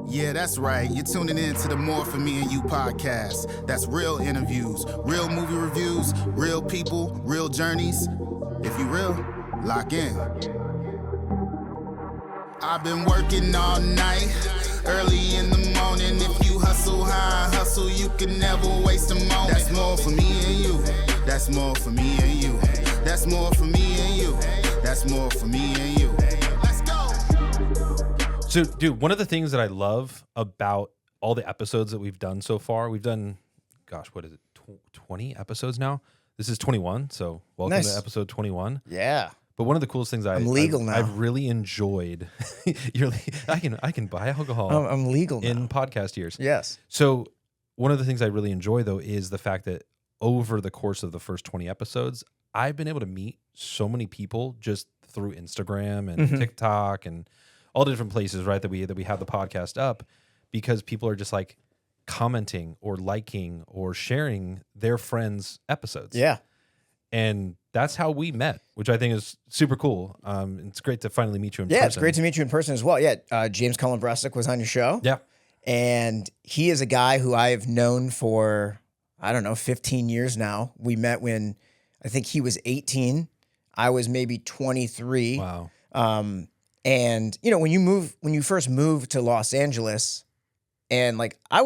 Yeah, that's right. You're tuning in to the More For Me and You podcast. That's real interviews, real movie reviews, real people, real journeys. If you real, lock in. I've been working all night, early in the morning. If you hustle high, hustle, you can never waste a moment. That's more for me and you. That's more for me and you. That's more for me and you. That's more for me and you. Let's go. So, dude, one of the things that I love about all the episodes that we've done so far, we've done, gosh, what is it, 20 episodes now? This is 21, so welcome Nice. to episode 21. Yeah. But one of the coolest things I'm legal now. I've really enjoyed, I can buy alcohol I'm legal now. in podcast years. Yes. So one of the things I really enjoy, though, is the fact that over the course of the first 20 episodes, I've been able to meet so many people just through Instagram and TikTok and all the different places, right, that we have the podcast up, because people are just like commenting or liking or sharing their friends' episodes. Yeah. And that's how we met, which I think is super cool. It's great to finally meet you in person. Yeah, it's great to meet you in person as well. Yeah, James Cullen Bresic was on your show. Yeah. And he is a guy who I have known for, 15 years now. We met when I think he was 18. I was maybe 23. Wow. And when you first moved to Los Angeles, and like I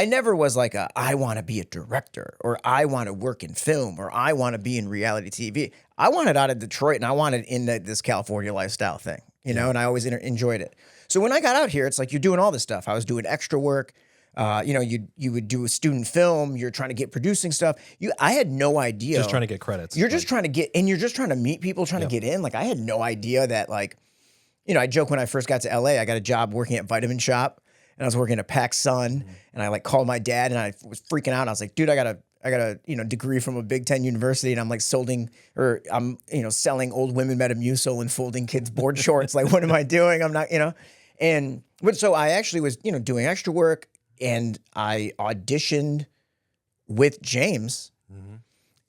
never was like I want to be a director, or I want to work in film, or I want to be in reality TV. I wanted out of Detroit, and I wanted into this California lifestyle thing, and I always enjoyed it. So when I got out here, it's like you're doing all this stuff. I was doing extra work. You would do a student film. You're trying to get producing stuff. I had no idea. Just trying to get credits. You're just trying to get, and you're just trying to meet people, trying to get in. Like I had no idea that I joke when I first got to LA, I got a job working at Vitamin Shop, and I was working at Pac Sun, and I called my dad, and I was freaking out. I was like, dude, I got a degree from a Big Ten university, and I'm selling old women Metamucil and folding kids' board shorts. Like, what am I doing? I'm not, but so I actually was, doing extra work, and I auditioned with James,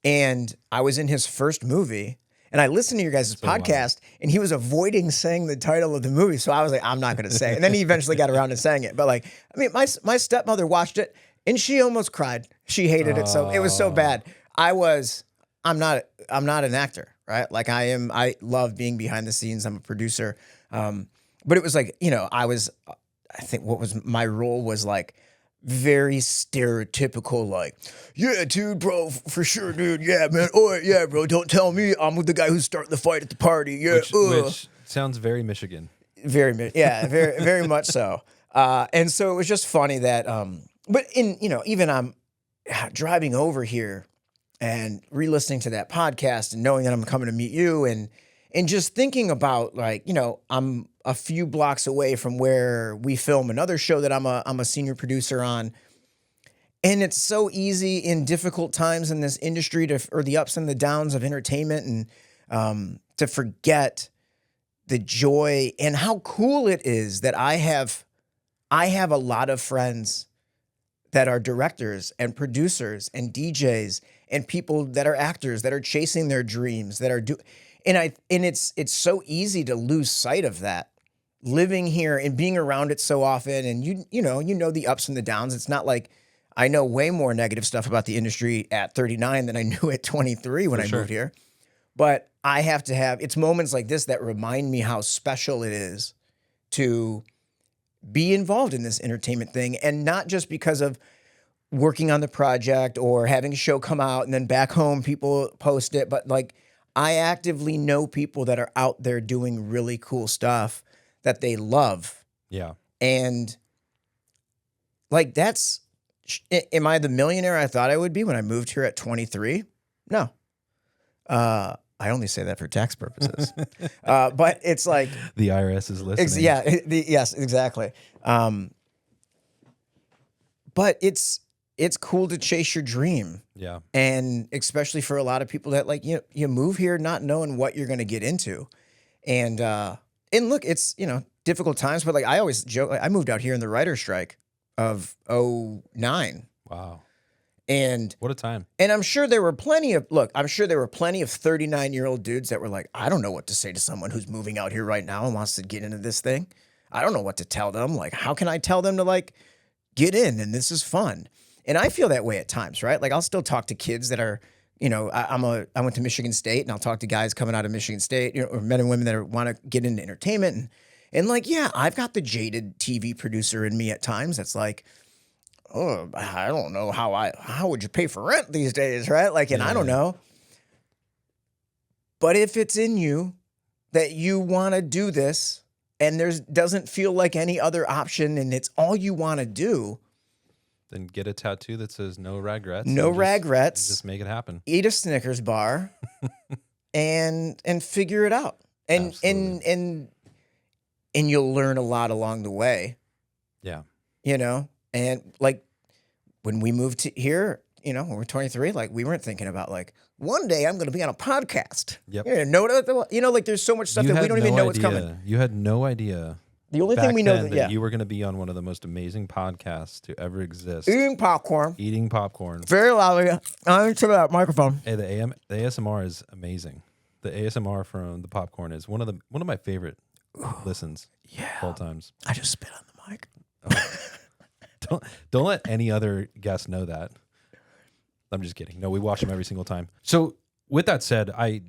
and I was in his first movie. And I listened to your guys' podcast, and he was avoiding saying the title of the movie. So I was like, I'm not going to say it. And then he eventually got around to saying it. But my stepmother watched it, and she almost cried. She hated it. So it was so bad. I'm not an actor, right? Like I love being behind the scenes. I'm a producer. But it was I think what was my role was very stereotypical, yeah, dude, bro, for sure, dude, yeah, man, oh, yeah, bro, don't tell me I'm with the guy who's starting the fight at the party, yeah, which sounds very Michigan. Very much so. And so it was just funny that, but even I'm driving over here and re-listening to that podcast and knowing that I'm coming to meet you and just thinking about I'm a few blocks away from where we film another show that I'm a senior producer on. And it's so easy in difficult times in this industry or the ups and the downs of entertainment and to forget the joy and how cool it is that I have a lot of friends that are directors and producers and DJs and people that are actors that are chasing their dreams, that are and it's so easy to lose sight of that living here and being around it so often. And you know the ups and the downs. It's not like I know way more negative stuff about the industry at 39 than I knew at 23 when I moved here. But I have to it's moments like this that remind me how special it is to be involved in this entertainment thing, and not just because of working on the project or having a show come out and then back home people post it, but I actively know people that are out there doing really cool stuff that they love. Yeah. And am I the millionaire I thought I would be when I moved here at 23? No. I only say that for tax purposes. But it's like the IRS is listening. Yes, exactly. But it's cool to chase your dream. Yeah. And especially for a lot of people that you move here not knowing what you're going to get into. And look, it's, difficult times, but I always joke, I moved out here in the writer's strike of 2009. Wow. And what a time. And I'm sure there were plenty of 39-year-old dudes that were like, I don't know what to say to someone who's moving out here right now and wants to get into this thing. I don't know what to tell them. Like, how can I tell them to like get in and this is fun? And I feel that way at times, right? Like I'll still talk to kids that are, you know, I went to Michigan State and I'll talk to guys coming out of Michigan State, you know, or men and women that want to get into entertainment. And like, yeah, I've got the jaded TV producer in me at times. That's like, oh, I don't know how would you pay for rent these days, right? Like, and I don't know. But if it's in you that you want to do this and doesn't feel like any other option and it's all you want to do, then get a tattoo that says no regrets. No regrets. Just make it happen. Eat a Snickers bar and figure it out. And you'll learn a lot along the way. Yeah. You know, and like when we moved to here, you know, when we're 23, like we weren't thinking about like one day I'm going to be on a podcast. Yep. You know, like there's so much stuff that we don't even know what's coming. You had no idea. The only thing we know that you were going to be on one of the most amazing podcasts to ever exist. Eating popcorn. Very loudly. Into that microphone. Hey, the ASMR is amazing. The ASMR from the popcorn is one of my favorite listens. Yeah. All times. I just spit on the mic. Don't let any other guest know that. I'm just kidding. No, we watch them every single time. So with that said, I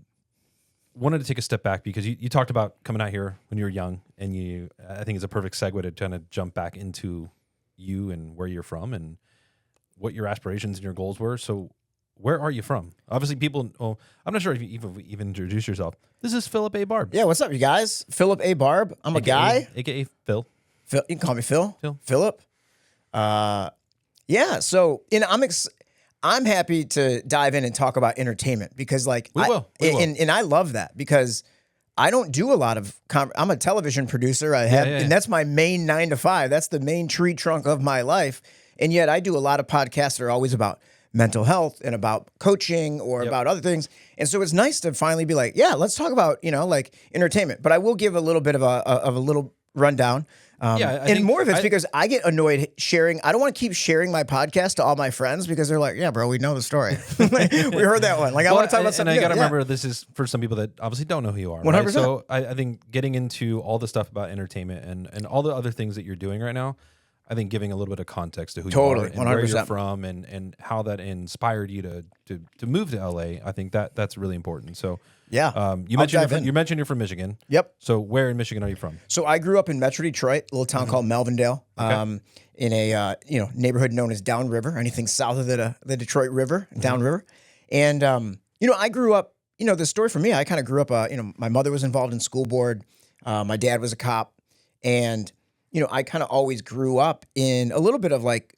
wanted to take a step back because you talked about coming out here when you were young, and I think it's a perfect segue to kind of jump back into you and where you're from and what your aspirations and your goals were. So where are you from? Obviously I'm not sure if you even introduce yourself. This is Phillip A. Barbb. Yeah, what's up, you guys? Phillip A. Barbb. I'm a guy. AKA Phil. You can call me Phil. Phillip. Yeah, so I'm happy to dive in and talk about entertainment because like we will. And I love that because I don't do a lot of I'm a television producer. And that's my main 9 to 5. That's the main tree trunk of my life. And yet I do a lot of podcasts that are always about mental health and about coaching or about other things. And so it's nice to finally be like, yeah, let's talk about, you know, like entertainment. But I will give a little bit of a little rundown. And more of it's because I get annoyed sharing. I don't want to keep sharing my podcast to all my friends because they're like, yeah, bro, we know the story. We heard that one. Like, I want to talk about something. And I got to remember, this is for some people that obviously don't know who you are. 100%. Right? So I think getting into all the stuff about entertainment and all the other things that you're doing right now, I think giving a little bit of context to who you are and 100%. where you're from and how that inspired you to move to LA. I think that's really important. So yeah, you mentioned you're from Michigan. Yep. So where in Michigan are you from? So I grew up in Metro Detroit, a little town called Melvindale, in a neighborhood known as Downriver. Anything south of the Detroit River, Downriver, and I grew up. You know, the story for me, I kind of grew up. My mother was involved in school board. My dad was a cop, and I kind of always grew up in a little bit of like,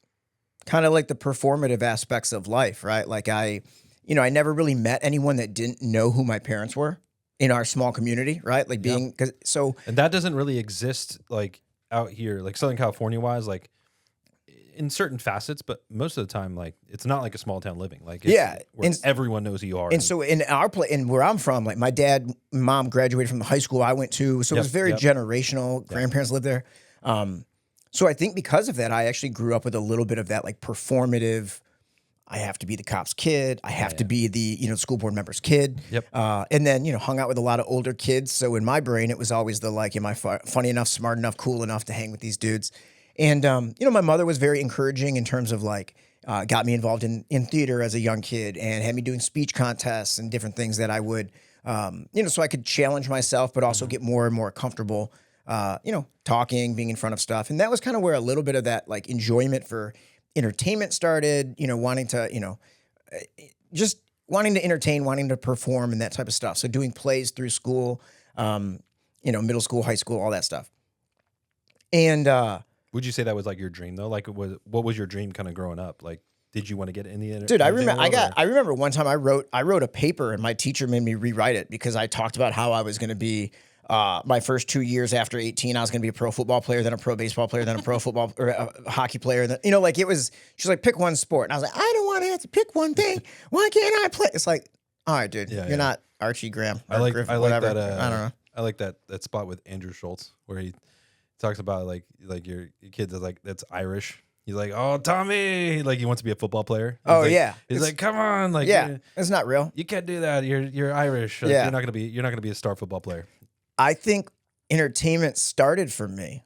kind of like the performative aspects of life, right? Like I never really met anyone that didn't know who my parents were in our small community, right? Like and that doesn't really exist like out here, like Southern California wise, like in certain facets, but most of the time, like it's not like a small town living. Like everyone knows who you are. And so in our and where I'm from, like my dad, mom graduated from the high school I went to, so it was very generational. Grandparents lived there. So I think because of that, I actually grew up with a little bit of that like performative. I have to be the cop's kid. I have to be the school board member's kid. Yep. And then hung out with a lot of older kids. So in my brain, it was always the like, am I funny enough, smart enough, cool enough to hang with these dudes? And my mother was very encouraging in terms of like got me involved in theater as a young kid and had me doing speech contests and different things that I would so I could challenge myself, but also get more and more comfortable. Talking, being in front of stuff. And that was kind of where a little bit of that like enjoyment for entertainment started, wanting to, just wanting to entertain, wanting to perform and that type of stuff. So doing plays through school, middle school, high school, all that stuff. And would you say that was like your dream though? Like what was your dream kind of growing up? Like, did you want to get in the Dude, I remember one time I wrote a paper and my teacher made me rewrite it because I talked about how I was going to be my first 2 years after 18, I was going to be a pro football player, then a pro baseball player, then a pro football or a hockey player. Then, like it was, she's like, pick one sport. And I was like, I don't want to have to pick one thing. Why can't I play? It's like, all right, dude, you're not Archie Graham. I like whatever. That. I don't know. I like that spot with Andrew Schultz where he talks about like your kid that's Irish. He's like, oh, Tommy, like he wants to be a football player. He's like, come on, like, it's not real. You can't do that. You're Irish. Like, you're not gonna be a star football player. I think entertainment started for me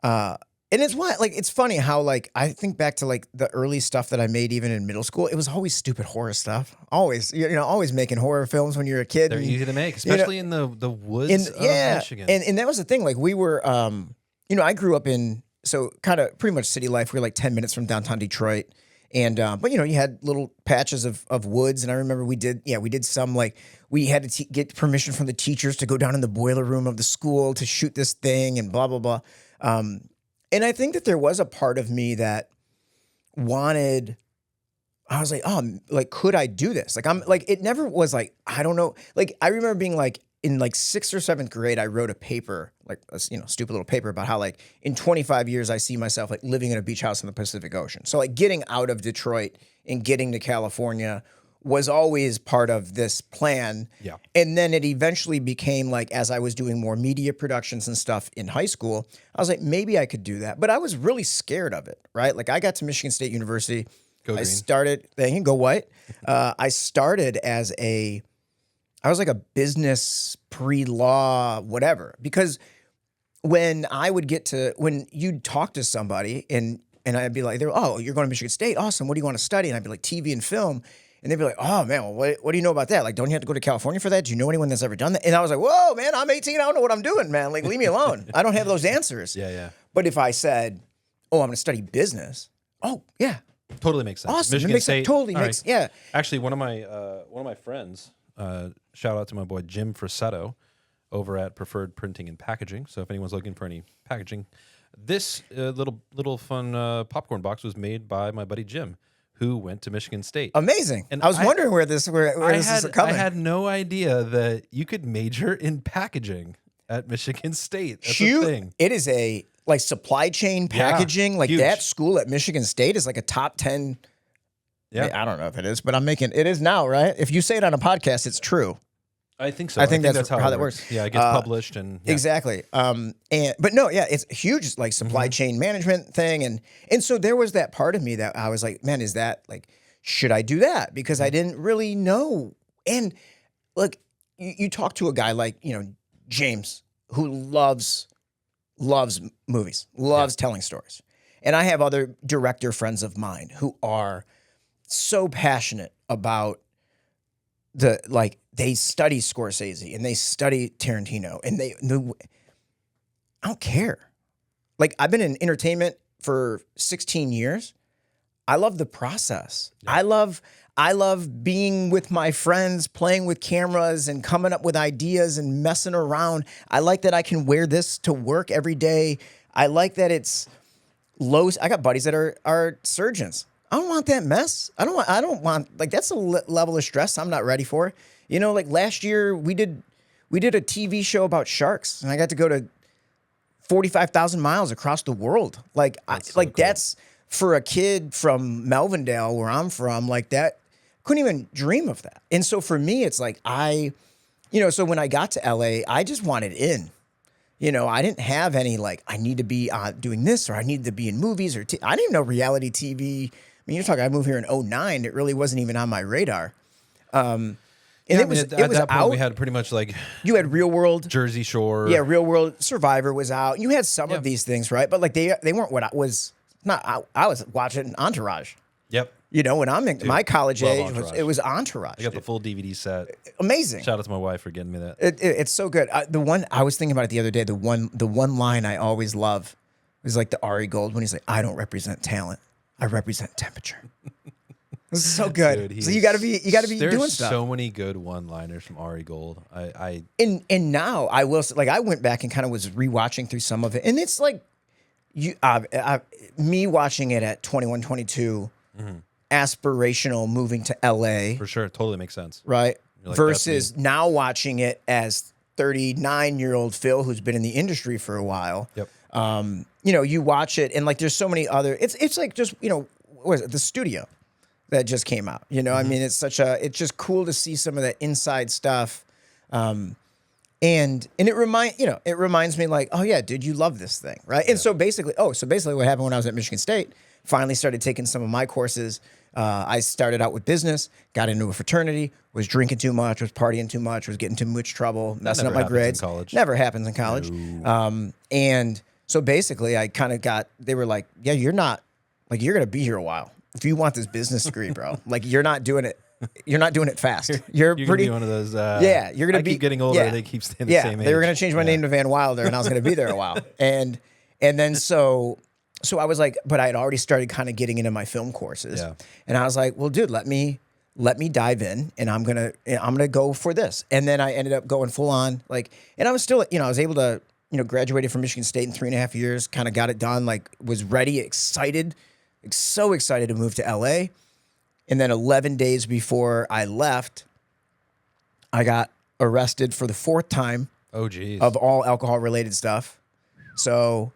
And it's why, like, it's funny how, like, I think back to like the early stuff that I made even in middle school. It was always stupid horror stuff. Always, always making horror films when you're a kid. They're and, easy to make, especially in the woods of Michigan. And that was the thing. Like we were, I grew up in kind of pretty much city life. We were like 10 minutes from downtown Detroit, and but you had little patches of woods. And I remember we did some, like, we had to get permission from the teachers to go down in the boiler room of the school to shoot this thing and blah blah blah. And I think that there was a part of me that I was like, oh, like, could I do this? Like, I'm like, it never was like, I don't know. Like, I remember being like, in like 6th or 7th grade, I wrote a paper, like a stupid little paper about how, like, in 25 years, I see myself like living in a beach house in the Pacific Ocean. So like getting out of Detroit and getting to California was always part of this plan. Yeah. And then it eventually became like, as I was doing more media productions and stuff in high school, I was like, maybe I could do that. But I was really scared of it, right? Like, I got to Michigan State University. Go I green. started, go white. I started I was like a business pre-law, whatever. Because when you'd talk to somebody and I'd be like, oh, you're going to Michigan State? Awesome. What do you want to study? And I'd be like, TV and film. And they'd be like, oh, man, well, what do you know about that? Like, don't you have to go to California for that? Do you know anyone that's ever done that? And I was like, whoa, man, I'm 18. I don't know what I'm doing, man. Like, leave me alone. I don't have those answers. Yeah. But if I said, oh, I'm going to study business. Oh, yeah. Totally makes sense. Awesome. Michigan State. Totally all makes, right. yeah. Actually, one of my friends, shout out to my boy Jim Frisetto over at Preferred Printing and Packaging. So if anyone's looking for any packaging, this little fun popcorn box was made by my buddy Jim, who went to Michigan State. Amazing. And I was wondering where this is coming. I had no idea that you could major in packaging at Michigan State. That's a thing. It is a, like, supply chain packaging. Like, huge. that school at Michigan State is like a top 10. Yeah. I don't know if it is, but it is now, right? If you say it on a podcast, it's true. I think so. I think that's how that works. Yeah, it gets published and Exactly. But no, yeah, it's a huge, like, supply chain management thing, and so there was that part of me that I was like, man, is that, like, should I do that? Because I didn't really know. And look, you talk to a guy like James, who loves movies, loves telling stories, and I have other director friends of mine who are so passionate about they study Scorsese and they study Tarantino and I don't care. Like, I've been in entertainment for 16 years. I love the process. Yeah. I love being with my friends, playing with cameras and coming up with ideas and messing around. I like that I can wear this to work every day. I like that it's low. I got buddies that are surgeons. I don't want that mess. I don't want like, that's a level of stress I'm not ready for. Like last year we did a TV show about sharks, and I got to go to 45,000 miles across the world. Like, cool. That's for a kid from Melvindale, where I'm from, like, that couldn't even dream of that. And so for me, it's like, so when I got to LA, I just wanted in. I didn't have any, like, I need to be doing this, or I need to be in movies, or I didn't even know reality TV. I mean, you're talking, I moved here in 2009. It really wasn't even on my radar. And it was at that point, we had pretty much, like, you had Real World, Jersey Shore. Yeah, Real World, Survivor was out. You had some of these things, right? But like, they weren't what I was not. I was watching Entourage. Yep. When I'm in my college age, Entourage. it was Entourage. I got the full DVD set. Amazing. Shout out to my wife for getting me that. It's so good. The one I was thinking about it the other day. The one line I always love is like the Ari Gold when he's like, "I don't represent talent. I represent temperature." This is so good. Dude, so you gotta be doing There's stuff. so many good one-liners from Ari Gold. And now I will, like, I went back and kind of was rewatching through some of it, and it's like me watching it at 21, 22, aspirational, moving to LA, For sure, totally makes sense. right? Like, Versus now watching it as 39-year-old Phil, who's been in the industry for a while. Yep. You watch it, and like, there's so many other. It's like, just what is it? The Studio that just came out. I mean, it's just cool to see some of that inside stuff. And it reminds me, like, oh yeah, dude, you love this thing, right? And so basically what happened when I was at Michigan State, finally started taking some of my courses. I started out with business, got into a fraternity, was drinking too much, was partying too much, was getting too much trouble, messing up my grades. In college. Never happens in college. No. And So basically, I kind of they were like, yeah, you're going to be here a while. If you want this business degree, bro, like you're not doing it fast. You're You're pretty, gonna be one of those. You're going to be. keep getting older. Yeah, They keep staying the same age. they were going to change my name to Van Wilder, and I was going to be there a while. And then so I was like, but I had already started kind of getting into my film courses, and I was like, well, dude, let me dive in, and I'm gonna go for this. And then I ended up going full on, like, and I was still, I was able to, graduated from Michigan State in 3.5 years, kind of got it done, like was ready, excited, like so excited to move to LA. And then 11 days before I left, I got arrested for the 4th time. Oh, geez. Of all alcohol related stuff. So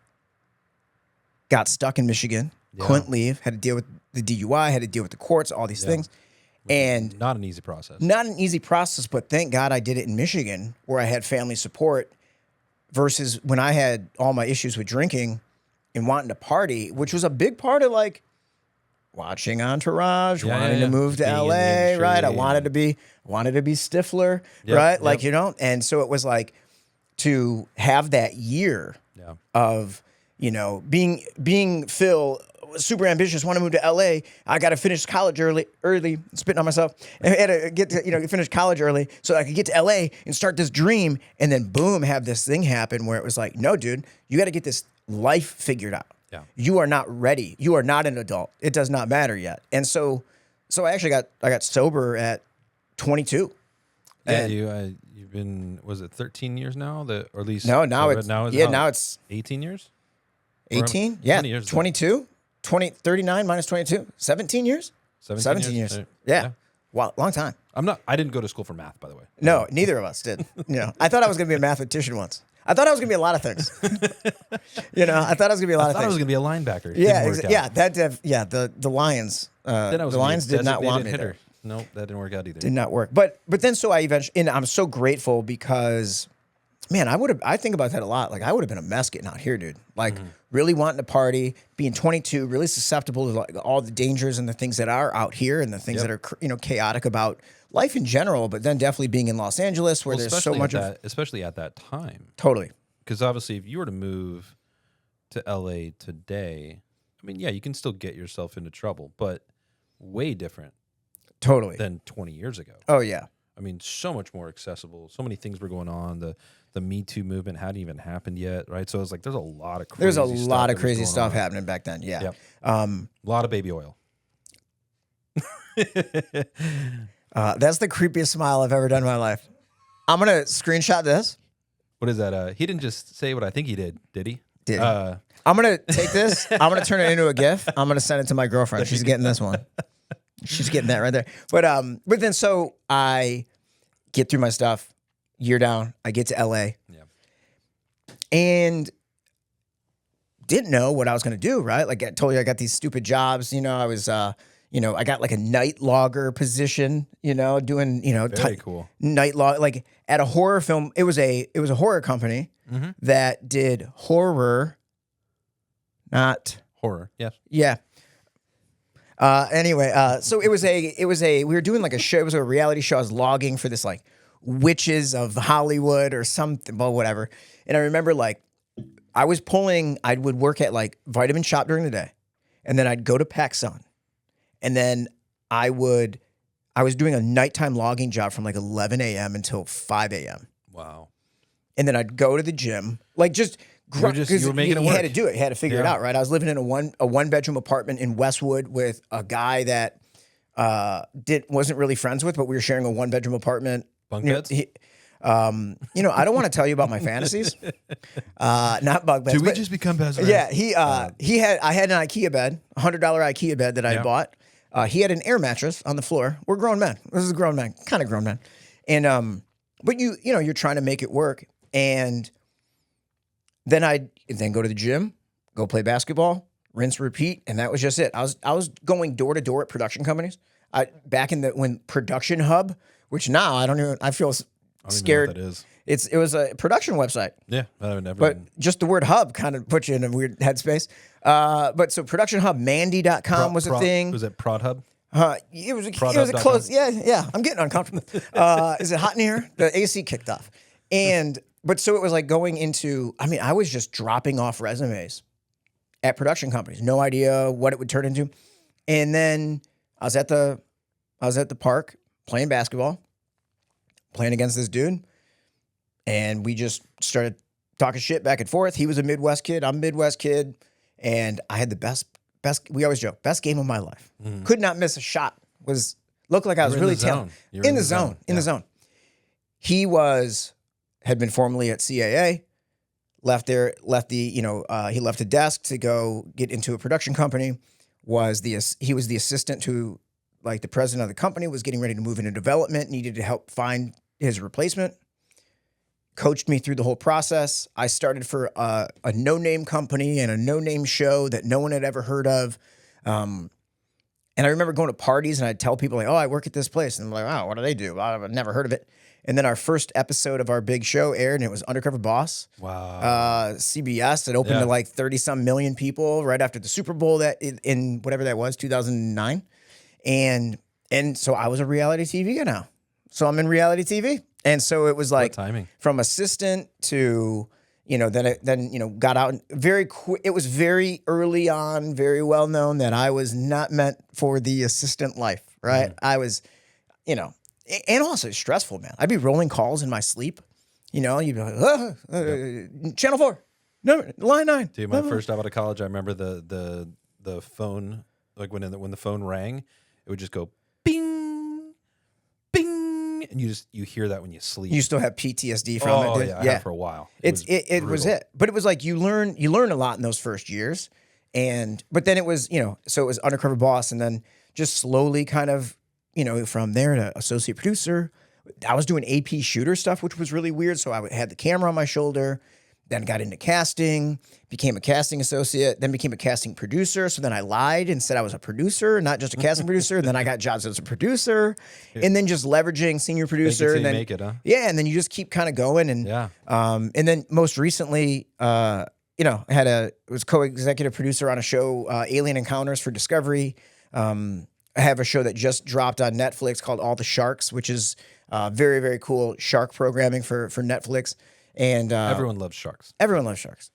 got stuck in Michigan, couldn't leave, had to deal with the DUI, had to deal with the courts, all these things. And not an easy process. Not an easy process, but thank God I did it in Michigan where I had family support versus when I had all my issues with drinking and wanting to party, which was a big part of like watching Entourage, wanting to move to LA, right? I wanted to be Stifler, right? Like, and so it was like to have that year of, being Phil, super ambitious, want to move to LA. I got to finish college early, spitting on myself. And I had to get to, finish college early so I could get to LA and start this dream. And then boom, have this thing happen where it was like, no, dude, you got to get this life figured out. Yeah. You are not ready. You are not an adult. It does not matter yet. And so I actually got sober at 22. Yeah, you've been, was it 13 years now? Or at least now it's 18 years. 18? Yeah, 22. 39 minus 22. 17 years? 17 years. Yeah. Wow, long time. I didn't go to school for math, by the way. No, neither of us did. I thought I was going to be a mathematician once. I thought I was going to be a lot of things. I thought I was going to be a lot of things. I thought I was going to be a linebacker. The Lions. The Lions did not want me there. Nope, that didn't work out either. Did not work. But then so I eventually, and I'm so grateful because, man, I think about that a lot. Like I would have been a mess getting out here, dude. Like really wanting to party, being 22, really susceptible to like all the dangers and the things that are out here and the things that are chaotic about life in general. But then definitely being in Los Angeles where there's so much especially at that time. Totally. Because obviously, if you were to move to LA today, I mean, yeah, you can still get yourself into trouble, but way different. Totally. Than 20 years ago. Oh yeah. I mean, so much more accessible. So many things were going on. The Mometu movement hadn't even happened yet, right? So it's like there's a lot of crazy stuff happening back then. Yeah. Yep. A lot of baby oil. That's the creepiest smile I've ever done in my life. I'm gonna screenshot this. What is that? He didn't just say what I think he did he? Did he? I'm gonna take this. I'm gonna turn it into a GIF. I'm gonna send it to my girlfriend. She's getting this one. She's getting that right there. But then so I get through my stuff, year down, I get to LA. Yeah. And didn't know what I was gonna do, right? Like I told you I got these stupid jobs, I was I got like a night logger position, doing, very cool. Night log, like at a horror film. It was a horror company that did horror, not horror. Yes. Yeah. Anyway, so it was we were doing like a show. It was a reality show. I was logging for this like Witches of Hollywood or something, well, whatever. And I remember like I would work at like Vitamin Shop during the day, and then I'd go to PacSun, and then I was doing a nighttime logging job from like 11 a.m. until 5 a.m. Wow. And then I'd go to the gym, like just. You were making it work. You had to do it. You had to figure it out, right? I was living in a one bedroom apartment in Westwood with a guy that wasn't really friends with, but we were sharing a 1 bedroom apartment. Bunk beds? I don't want to tell you about my fantasies. Not bunk beds. Do we just become best friends? Yeah, I had an IKEA bed, $100 IKEA bed that I had bought. He had an air mattress on the floor. We're grown men. This is a grown man, kind of grown man. And but you're trying to make it work. And then I'd go to the gym, go play basketball, rinse, repeat, and that was just it. I was going door to door at production companies. Back in when Production Hub, which now I feel scared. Know what that is. It was a production website. Yeah, I've never. But just the word hub kind of puts you in a weird headspace. But so Production Hub, Mandy.com was a thing. Was it Prod Hub? It was a close. Yeah. I'm getting uncomfortable. Is it hot in here? The AC kicked off, but so it was like going into, I mean, I was just dropping off resumes at production companies. No idea what it would turn into. And then I was at the park playing basketball, playing against this dude. And we just started talking shit back and forth. He was a Midwest kid. I'm a Midwest kid. And I had the best, we always joke, best game of my life. Could not miss a shot. Looked like I was really talented. In the zone. He had been formerly at CAA, he left a desk to go get into a production company, he was the assistant to like the president of the company, was getting ready to move into development, needed to help find his replacement, coached me through the whole process. I started for a no-name company and a no-name show that no one had ever heard of. And I remember going to parties and I'd tell people like, oh, I work at this place. And I'm like, oh, what do they do? I've never heard of it. And then our first episode of our big show aired and it was Undercover Boss. Wow. CBS. It opened to like 30-some million people right after the Super Bowl in whatever that was, 2009. And so I was a reality TV guy now. So I'm in reality TV. And so it was like from assistant to, then got out very quick. It was very early on, very well known that I was not meant for the assistant life, right? I was, and also stressful, man. I'd be rolling calls in my sleep. You'd be like, Channel 4, no, line 9. Dude, my first job out of college, I remember the phone, like when the phone rang, it would just go bing, bing, and you hear that when you sleep. You still have PTSD from it, dude? Yeah, I had for a while. It was it. But it was like you learn a lot in those first years. But then it was, so it was Undercover Boss, and then just slowly kind of, from there to associate producer. I was doing AP shooter stuff, which was really weird. So I had the camera on my shoulder, then got into casting, became a casting associate, then became a casting producer. So then I lied and said I was a producer, not just a casting producer. And then I got jobs as a producer, and then just leveraging senior producer. And then make it, huh? Yeah, and then you just keep kind of going. And and then most recently, I was co-executive producer on a show, Alien Encounters for Discovery. I have a show that just dropped on Netflix called All the Sharks, which is very, very cool shark programming for Netflix. And everyone loves sharks. Everyone loves sharks,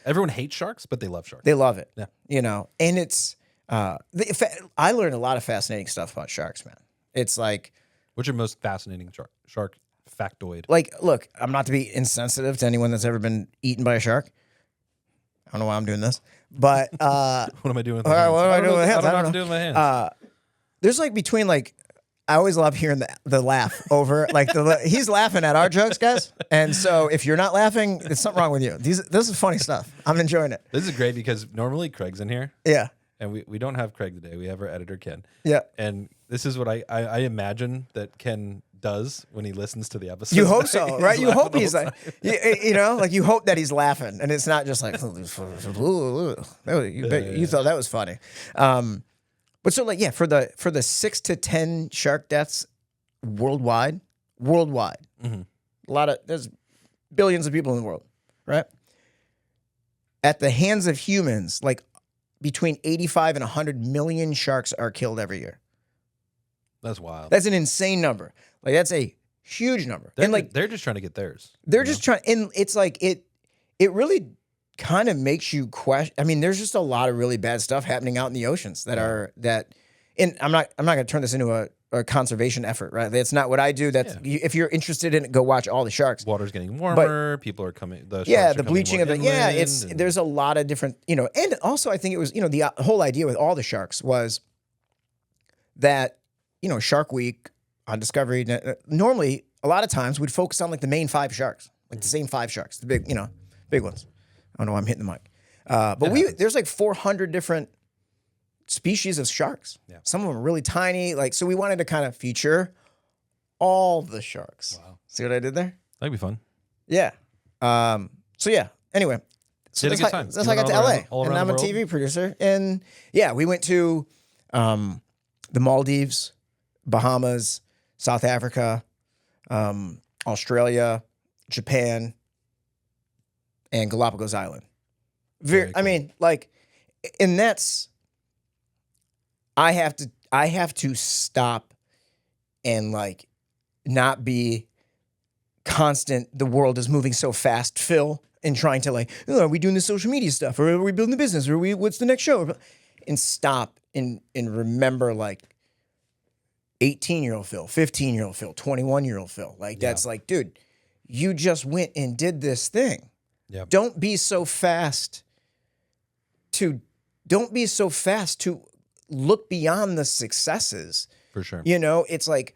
Everyone hates sharks, but they love sharks. They love it. Yeah. And it's I learned a lot of fascinating stuff about sharks, man. It's like, what's your most fascinating shark factoid? Like, look, I'm not to be insensitive to anyone that's ever been eaten by a shark. I don't know why I'm doing this, but what am I doing with my hands? What am I doing with my hands? I don't know what to do with my hands. There's like between like, I always love hearing the laugh over like he's laughing at our jokes, guys. And so if you're not laughing, there's something wrong with you. This is funny stuff. I'm enjoying it. This is great because normally Craig's in here. Yeah. And we don't have Craig today. We have our editor, Ken. Yeah. And this is what I imagine that Ken does when he listens to the episode. You hope so, right? You hope he's like, like you hope that he's laughing and it's not just like, you thought that was funny. But so like, for the 6 to 10 shark deaths worldwide, there's billions of people in the world, right? At the hands of humans, like between 85 and 100 million sharks are killed every year. That's wild. That's an insane number. Like that's a huge number. They're just trying to get theirs. They're just trying, and it's like it really kind of makes you question. I mean, there's just a lot of really bad stuff happening out in the oceans and I'm not going to turn this into a conservation effort, right? That's not what I do. If you're interested in it, go watch All the Sharks. Water's getting warmer. People are coming. The bleaching of there's a lot of different, and also I think it was, the whole idea with All the Sharks was that, Shark Week on Discovery, normally a lot of times we'd focus on like the main 5 sharks, like the same 5 sharks, the big, big ones. I don't know why I'm hitting the mic. But there's like 400 different species of sharks. Yeah. Some of them are really tiny. So we wanted to kind of feature all the sharks. Wow. See what I did there? That'd be fun. Yeah. Anyway. So that's how I got to LA. And I'm a TV producer. And yeah, we went to the Maldives, Bahamas, South Africa, Australia, Japan, and Galapagos Island. Very cool. I mean, and that's, I have to stop and not be constant, the world is moving so fast, Phil, and trying to like, oh, are we doing the social media stuff, or are we building the business, or what's the next show? And stop and remember like 18-year-old Phil, 15-year-old Phil, 21-year-old Phil. Like that's like, dude, you just went and did this thing. Yep. Don't be so fast to look beyond the successes. For sure. You know, it's like,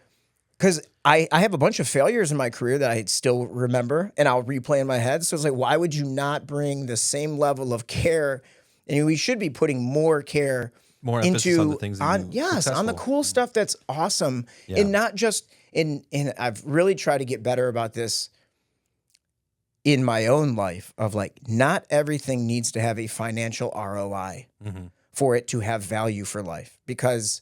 because I have a bunch of failures in my career that I still remember and I'll replay in my head. So it's like, why would you not bring the same level of care? And we should be putting more care More emphasis on the things that on the cool stuff that's awesome. Yeah. And not just and I've really tried to get better about this in my own life of like, not everything needs to have a financial ROI for it to have value for life, because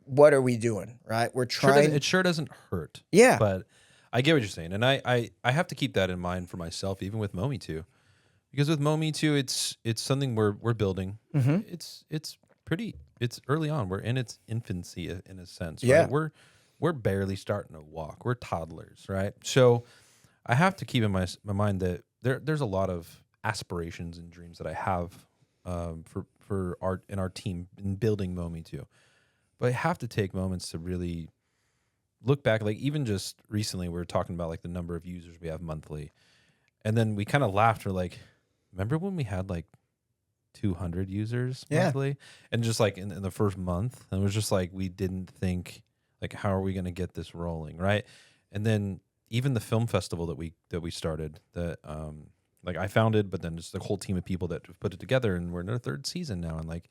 what are we doing, right? We're trying. It sure doesn't hurt. Yeah. But I get what you're saying. And I have to keep that in mind for myself, even with Mometu. Because with Mometu, it's something we're building. It's early on. We're in its infancy in a sense. Right? Yeah. We're barely starting to walk. We're toddlers, right? So I have to keep in my mind that there's a lot of aspirations and dreams that I have for our team in building Mometu. But I have to take moments to really look back. Like even just recently, we were talking about like the number of users we have monthly, and then we kind of laughed. We're like, remember when we had like 200 users monthly, and just like in the first month, and it was just like we didn't think like, how are we going to get this rolling, right? And then even the film festival that we started, that like I founded, but then just the whole team of people that put it together, and we're in our third season now, and like,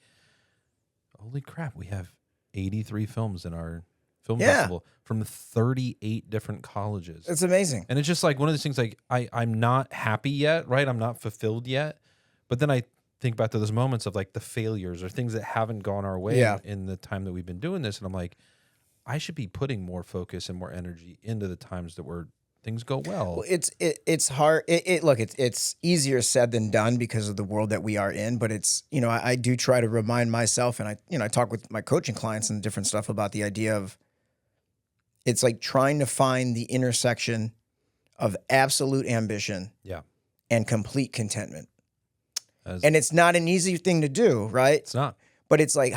holy crap, we have 83 films in our film festival from 38 different colleges. It's amazing. And it's just like one of those things, like I'm not happy yet, right? I'm not fulfilled yet. But then I think back to those moments of like the failures or things that haven't gone our way in the time that we've been doing this. And I'm like, I should be putting more focus and more energy into the times that things go well. It's hard. Look, it's easier said than done because of the world that we are in. But it's, you know, I do try to remind myself, and I talk with my coaching clients and different stuff about the idea of, it's like trying to find the intersection of absolute ambition and complete contentment. And it's not an easy thing to do, right? It's not. But it's like,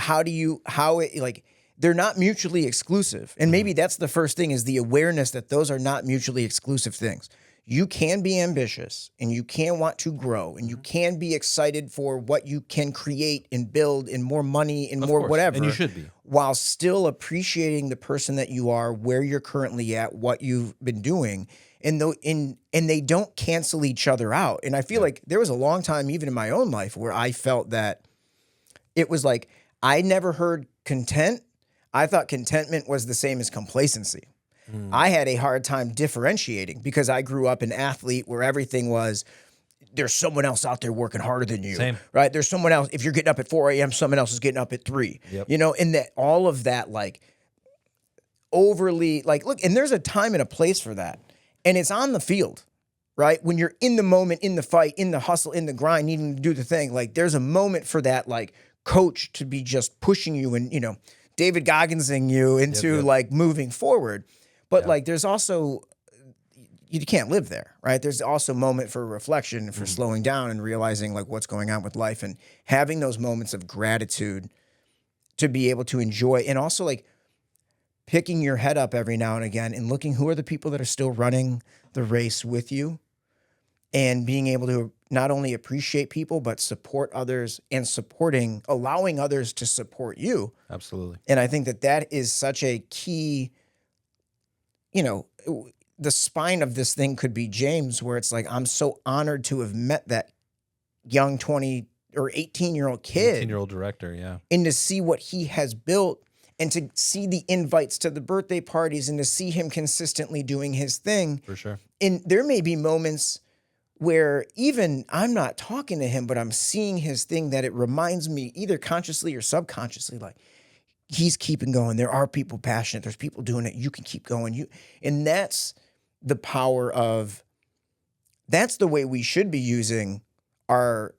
they're not mutually exclusive. And maybe that's the first thing, is the awareness that those are not mutually exclusive things. You can be ambitious and you can want to grow and you can be excited for what you can create and build and more money and more whatever. And you should be. While still appreciating the person that you are, where you're currently at, what you've been doing. And they don't cancel each other out. And I feel like there was a long time, even in my own life, where I felt that it was like, I never heard content. I thought contentment was the same as complacency. I had a hard time differentiating because I grew up an athlete where everything was, there's someone else out there working harder than you. Same. Right? There's someone else. If you're getting up at 4 a.m., someone else is getting up at 3. Yep. You know, and that all of that, like, overly, like, look, and there's a time and a place for that. And it's on the field, right? When you're in the moment, in the fight, in the hustle, in the grind, needing to do the thing, like, there's a moment for that, like, coach to be just pushing you and, you know, David Gogginsing you into like moving forward. But like, there's also, you can't live there, right? There's also a moment for reflection and for slowing down and realizing like what's going on with life and having those moments of gratitude to be able to enjoy, and also like picking your head up every now and again and looking who are the people that are still running the race with you, and being able to not only appreciate people, but support others and allowing others to support you. Absolutely. And I think that is such a key, you know, the spine of this thing could be James, where it's like, I'm so honored to have met that young 20 or 18-year-old kid. 18-year-old director, yeah. And to see what he has built and to see the invites to the birthday parties and to see him consistently doing his thing. For sure. And there may be moments where even I'm not talking to him, but I'm seeing his thing that it reminds me either consciously or subconsciously, like, he's keeping going. There are people passionate. There's people doing it. You can keep going. And that's the power of, that's the way we should be using our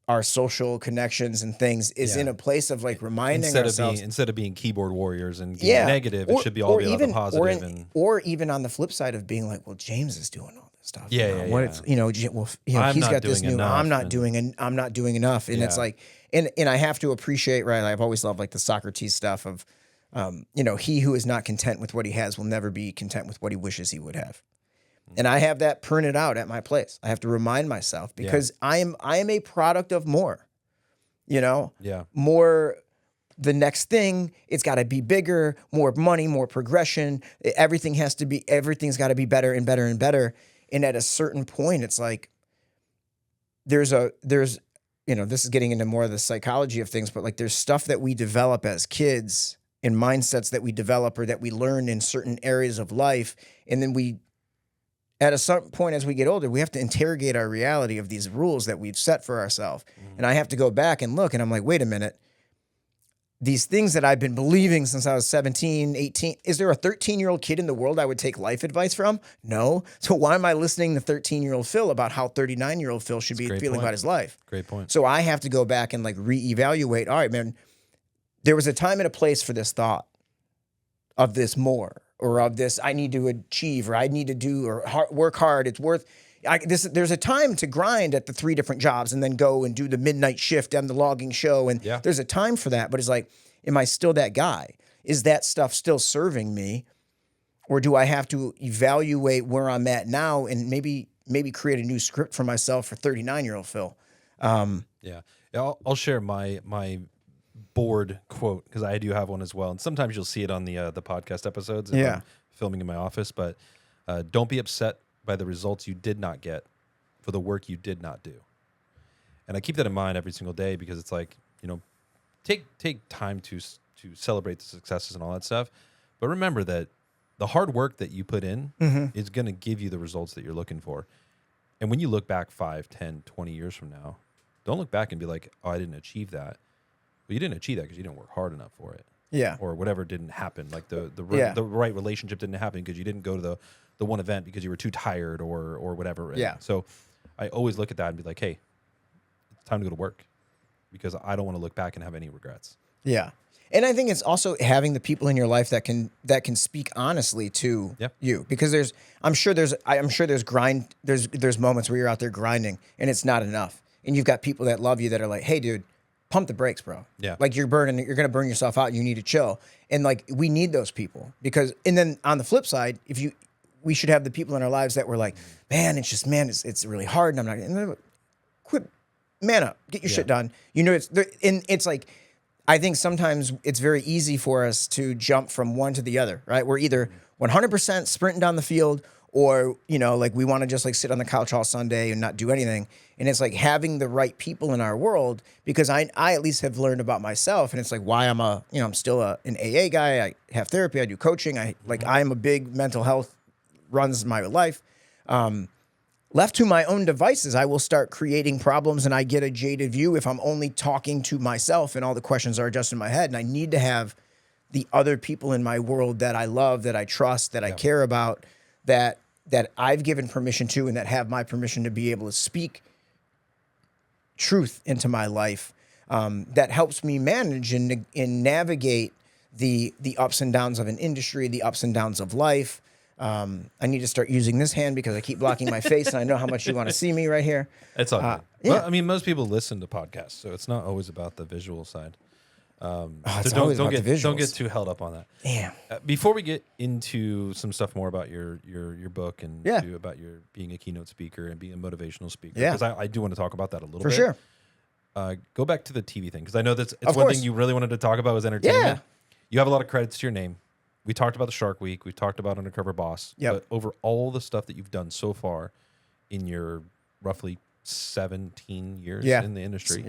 our social connections and things is in a place of like reminding ourselves instead of being keyboard warriors and being negative, it should be all about the positive. Or even on the flip side of being like, well, James is doing all this stuff. Yeah. He's got this new. Enough, I'm not doing enough, and it's like, and I have to appreciate, right? I've always loved like the Socrates stuff of, he who is not content with what he has will never be content with what he wishes he would have. And I have that printed out at my place. I have to remind myself because I am a product of more, more. The next thing, it's got to be bigger, more money, more progression. Everything's got to be better and better and better. And at a certain point, it's like there's this is getting into more of the psychology of things, but like there's stuff that we develop as kids and mindsets that we develop or that we learn in certain areas of life. And then at a certain point as we get older, we have to interrogate our reality of these rules that we've set for ourselves. And I have to go back and look, and I'm like, wait a minute. These things that I've been believing since I was 17, 18, is there a 13-year-old kid in the world I would take life advice from? No. So why am I listening to 13-year-old Phil about how 39-year-old Phil should be feeling about his life? Great point. So I have to go back and like reevaluate. All right, man, there was a time and a place for this thought of this more. Or of this, I need to achieve, or I need to do, or work hard. It's worth. There's a time to grind at the 3 different jobs, and then go and do the midnight shift on the logging show. And there's a time for that. But it's like, am I still that guy? Is that stuff still serving me, or do I have to evaluate where I'm at now and maybe create a new script for myself for 39-year-old Phil? I'll share my board quote because I do have one as well, and sometimes you'll see it on the podcast episodes if I'm filming in my office. But don't be upset by the results you did not get for the work you did not do. And I keep that in mind every single day because it's like, take time to celebrate the successes and all that stuff, but remember that the hard work that you put in is going to give you the results that you're looking for. And when you look back 5, 10, 20 years from now, don't look back and be like, oh, I didn't achieve that. Well, you didn't achieve that because you didn't work hard enough for it. Yeah. Or whatever didn't happen. Like the right relationship didn't happen because you didn't go to the one event because you were too tired or whatever. Yeah. So I always look at that and be like, hey, it's time to go to work because I don't want to look back and have any regrets. Yeah. And I think it's also having the people in your life that can speak honestly to you, because I'm sure there's moments where you're out there grinding and it's not enough. And you've got people that love you that are like, hey, dude, pump the brakes, bro. Yeah. Like you're going to burn yourself out and you need to chill. And like, we need those people and then on the flip side, we should have the people in our lives that were like, it's really hard. And I'm not, quit, man up, get your shit done. It's like, I think sometimes it's very easy for us to jump from one to the other, right? We're either 100% sprinting down the field or, like we want to just like sit on the couch all Sunday and not do anything. And it's like having the right people in our world, because I at least have learned about myself, and it's like why I'm still an AA guy. I have therapy, I do coaching. I am a big mental health runs my life. Left to my own devices, I will start creating problems and I get a jaded view if I'm only talking to myself and all the questions are just in my head. And I need to have the other people in my world that I love, that I trust, that I care about, that I've given permission to, and that have my permission to be able to speak truth into my life, that helps me manage and navigate the ups and downs of an industry, the ups and downs of life. I need to start using this hand because I keep blocking my face, and I know how much you want to see me right here. It's all good. Yeah. Well, I mean, most people listen to podcasts, so it's not always about the visual side. So don't get too held up on that. Damn. Before we get into some stuff more about your book and about your being a keynote speaker and being a motivational speaker, because I do want to talk about that a little bit. For sure. Go back to the TV thing, because I know that's one thing you really wanted to talk about was entertainment. Yeah. You have a lot of credits to your name. We talked about the Shark Week. We talked about Undercover Boss. Yep. But over all the stuff that you've done so far in your roughly 17 years in the industry,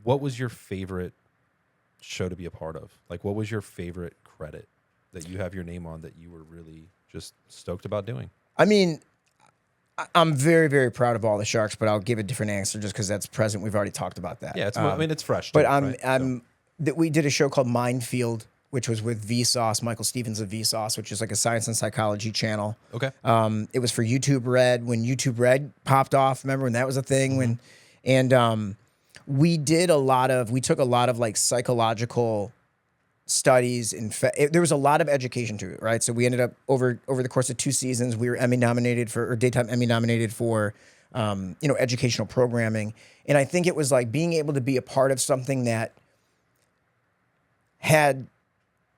what was your favorite show to be a part of? Like, what was your favorite credit that you have your name on that you were really just stoked about doing? I mean, I'm very, very proud of all the Sharks, but I'll give a different answer just because that's present. We've already talked about that. Yeah, it's fresh. But we did a show called Minefield, which was with Vsauce, Michael Stevens of Vsauce, which is like a science and psychology channel. Okay. It was for YouTube Red when YouTube Red popped off. Remember when that was a thing? And we took a lot of like psychological studies. There was a lot of education to it, right? So we ended up over the course of 2 seasons, we were daytime Emmy nominated for, educational programming. And I think it was like being able to be a part of something that had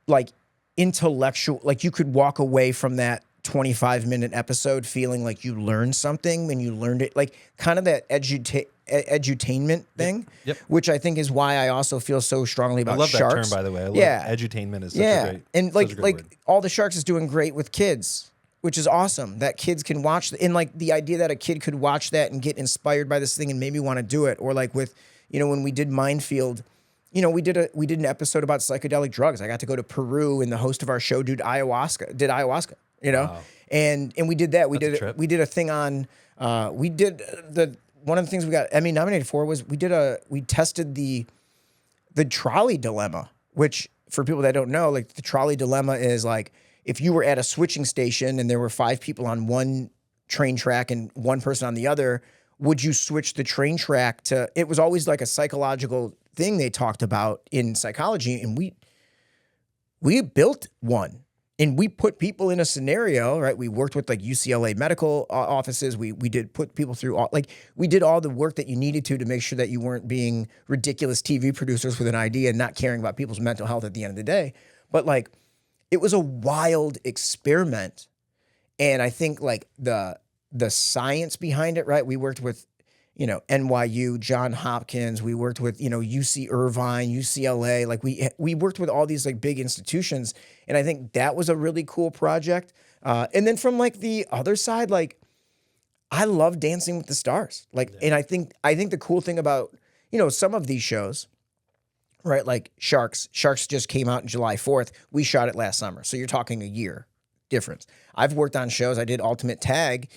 like intellectual, like you could walk away from that 25-minute episode feeling like you learned something when you learned it, like kind of that edutainment thing, which I think is why I also feel so strongly about sharks. I love that term, by the way. I love edutainment is such a great, and like word. All the Sharks is doing great with kids, which is awesome. That kids can watch, and like the idea that a kid could watch that and get inspired by this thing and maybe want to do it, or like with, when we did Minefield. We did an episode about psychedelic drugs. I got to go to Peru, and the host of our show did ayahuasca. Wow. And we did that. We That's did a thing on. One of the things we got Emmy nominated for was we tested the trolley dilemma, which for people that don't know, like the trolley dilemma is like if you were at a switching station and there were 5 people on one train track and 1 person on the other, would you switch the train track to? It was always like a psychological thing they talked about in psychology, and we built one, and we put people in a scenario, right? We worked with like UCLA medical offices. We did put people through we did all the work that you needed to make sure that you weren't being ridiculous TV producers with an idea and not caring about people's mental health at the end of the day. But like, it was a wild experiment, and I think like the science behind it, right? We worked with NYU, Johns Hopkins. We worked with, UC Irvine, UCLA. Like we worked with all these like big institutions. And I think that was a really cool project. And then from like the other side, like I love Dancing with the Stars. And I think the cool thing about, some of these shows, right? Like Sharks just came out on July 4th. We shot it last summer. So you're talking a year difference. I've worked on shows. I did Ultimate Tag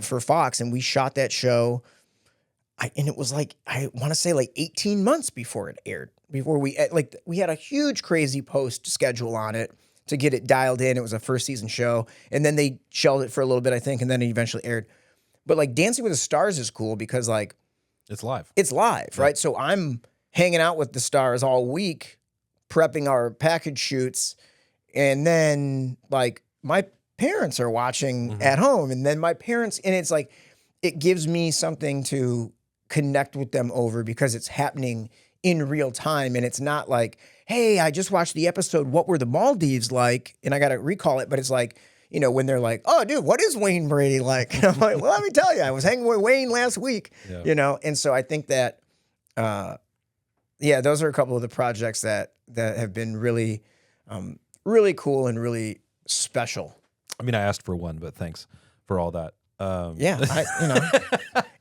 for Fox, and we shot that show. And it was like, I want to say like 18 months before it aired, before we had a huge crazy post schedule on it to get it dialed in. It was a first season show, and then they shelved it for a little bit, I think, and then it eventually aired. But like Dancing with the Stars is cool because like it's live, right? So I'm hanging out with the stars all week, prepping our package shoots, and then like my parents are watching at home, and then my parents, and it's like, it gives me something to connect with them over because it's happening in real time. And it's not like, hey, I just watched the episode, what were the Maldives like? And I got to recall it, but it's like, when they're like, oh dude, what is Wayne Brady like? And I'm like, well, let me tell you, I was hanging with Wayne last week, And so I think that, those are a couple of the projects that have been really, really cool and really special. I mean, I asked for one, but thanks for all that.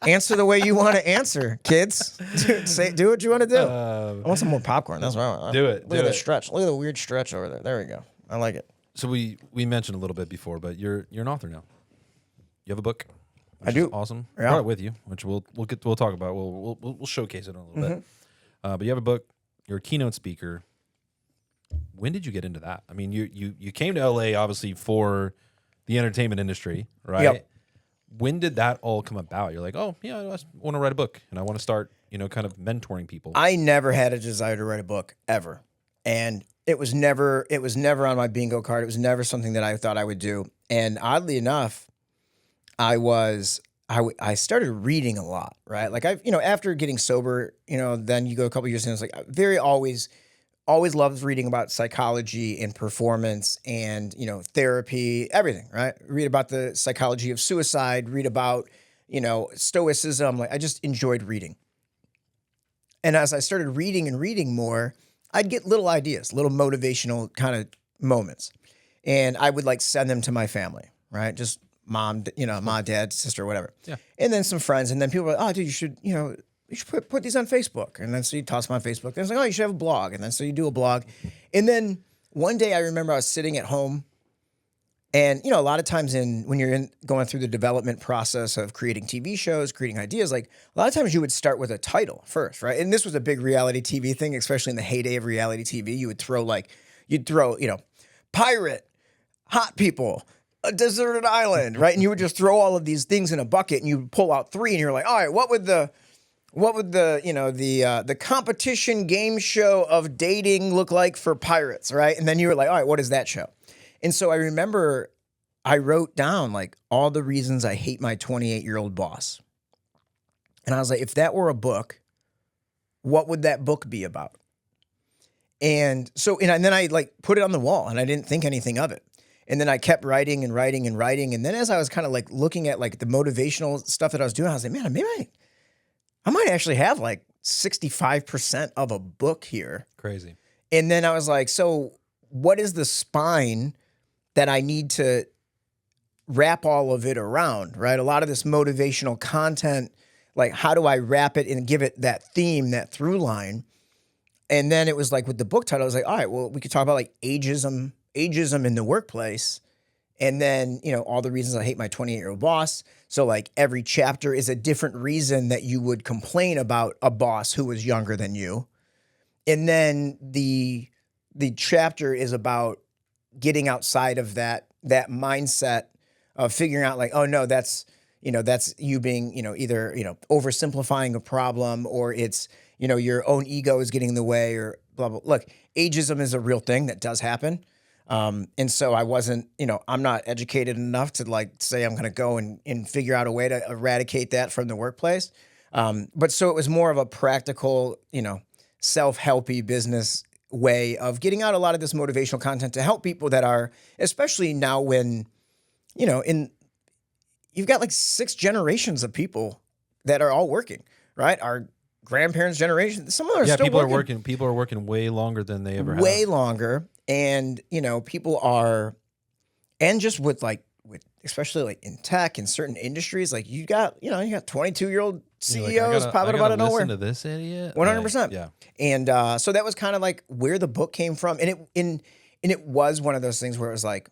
Answer the way you want to answer, kids. Do what you want to do. I want some more popcorn. That's right. Do it. Look at the stretch. Look at the weird stretch over there. There we go. I like it. So we mentioned a little bit before, but you're an author now. You have a book. I do. Awesome. Yeah. Brought it with you, which we'll talk about. We'll showcase it in a little bit. But you have a book. You're a keynote speaker. When did you get into that? I mean, you came to LA obviously for the entertainment industry, right? Yep. When did that all come about? You're like, oh yeah, I want to write a book and I want to start, kind of mentoring people. I never had a desire to write a book ever, and it was never on my bingo card. It was never something that I thought I would do. And oddly enough, I started reading a lot, right? Like after getting sober, then you go a couple years and it's like very always loved reading about psychology and performance and, therapy, everything, right? Read about the psychology of suicide, read about, stoicism. Like I just enjoyed reading. And as I started reading and reading more, I'd get little ideas, little motivational kind of moments. And I would like send them to my family, right? Just mom, dad, sister, whatever. Yeah. And then some friends. And then people were like, oh, dude, you should put these on Facebook. And then so you toss them on Facebook. Then it's like, oh, you should have a blog. And then so you do a blog. And then one day I remember I was sitting at home, and a lot of times when you're going through the development process of creating TV shows, creating ideas, like a lot of times you would start with a title first, right? And this was a big reality TV thing, especially in the heyday of reality TV. You'd throw pirate, hot people, a deserted island, right? And you would just throw all of these things in a bucket, and you would pull out 3, and you're like, all right, what would the what would the competition game show of dating look like for pirates, right? And then you were like, all right, what is that show? And so I remember I wrote down like all the reasons I hate my 28-year-old boss. And I was like, if that were a book, what would that book be about? And so, and then I like put it on the wall and I didn't think anything of it. And then I kept writing and writing and writing. And then as I was kind of like looking at like the motivational stuff that I was doing, I was like, man, maybe I might actually have like 65% of a book here. Crazy. And then I was like, so what is the spine that I need to wrap all of it around, right? A lot of this motivational content, like how do I wrap it and give it that theme, that through line? And then it was like with the book title, I was like, all right, well, we could talk about like ageism in the workplace. And then, all the reasons I hate my 28-year-old boss. So like every chapter is a different reason that you would complain about a boss who was younger than you. And then the chapter is about getting outside of that mindset of figuring out like, oh no, that's you being, either, oversimplifying a problem, or it's, your own ego is getting in the way, or blah, blah. Look, ageism is a real thing that does happen. And so I wasn't, I'm not educated enough to like say I'm going to go and figure out a way to eradicate that from the workplace. But so it was more of a practical, self-helpy business way of getting out a lot of this motivational content to help people that are, especially now when, you've got like 6 generations of people that are all working, right? Our grandparents' generation, some of them are still working. People are working way longer than they ever have. Way longer. And, people are, and just with especially like in tech and certain industries, like you got 22-year-old CEOs popping up out of nowhere. Listen to this idiot. 100%. Yeah. And so that was kind of like where the book came from. And it was one of those things where it was like,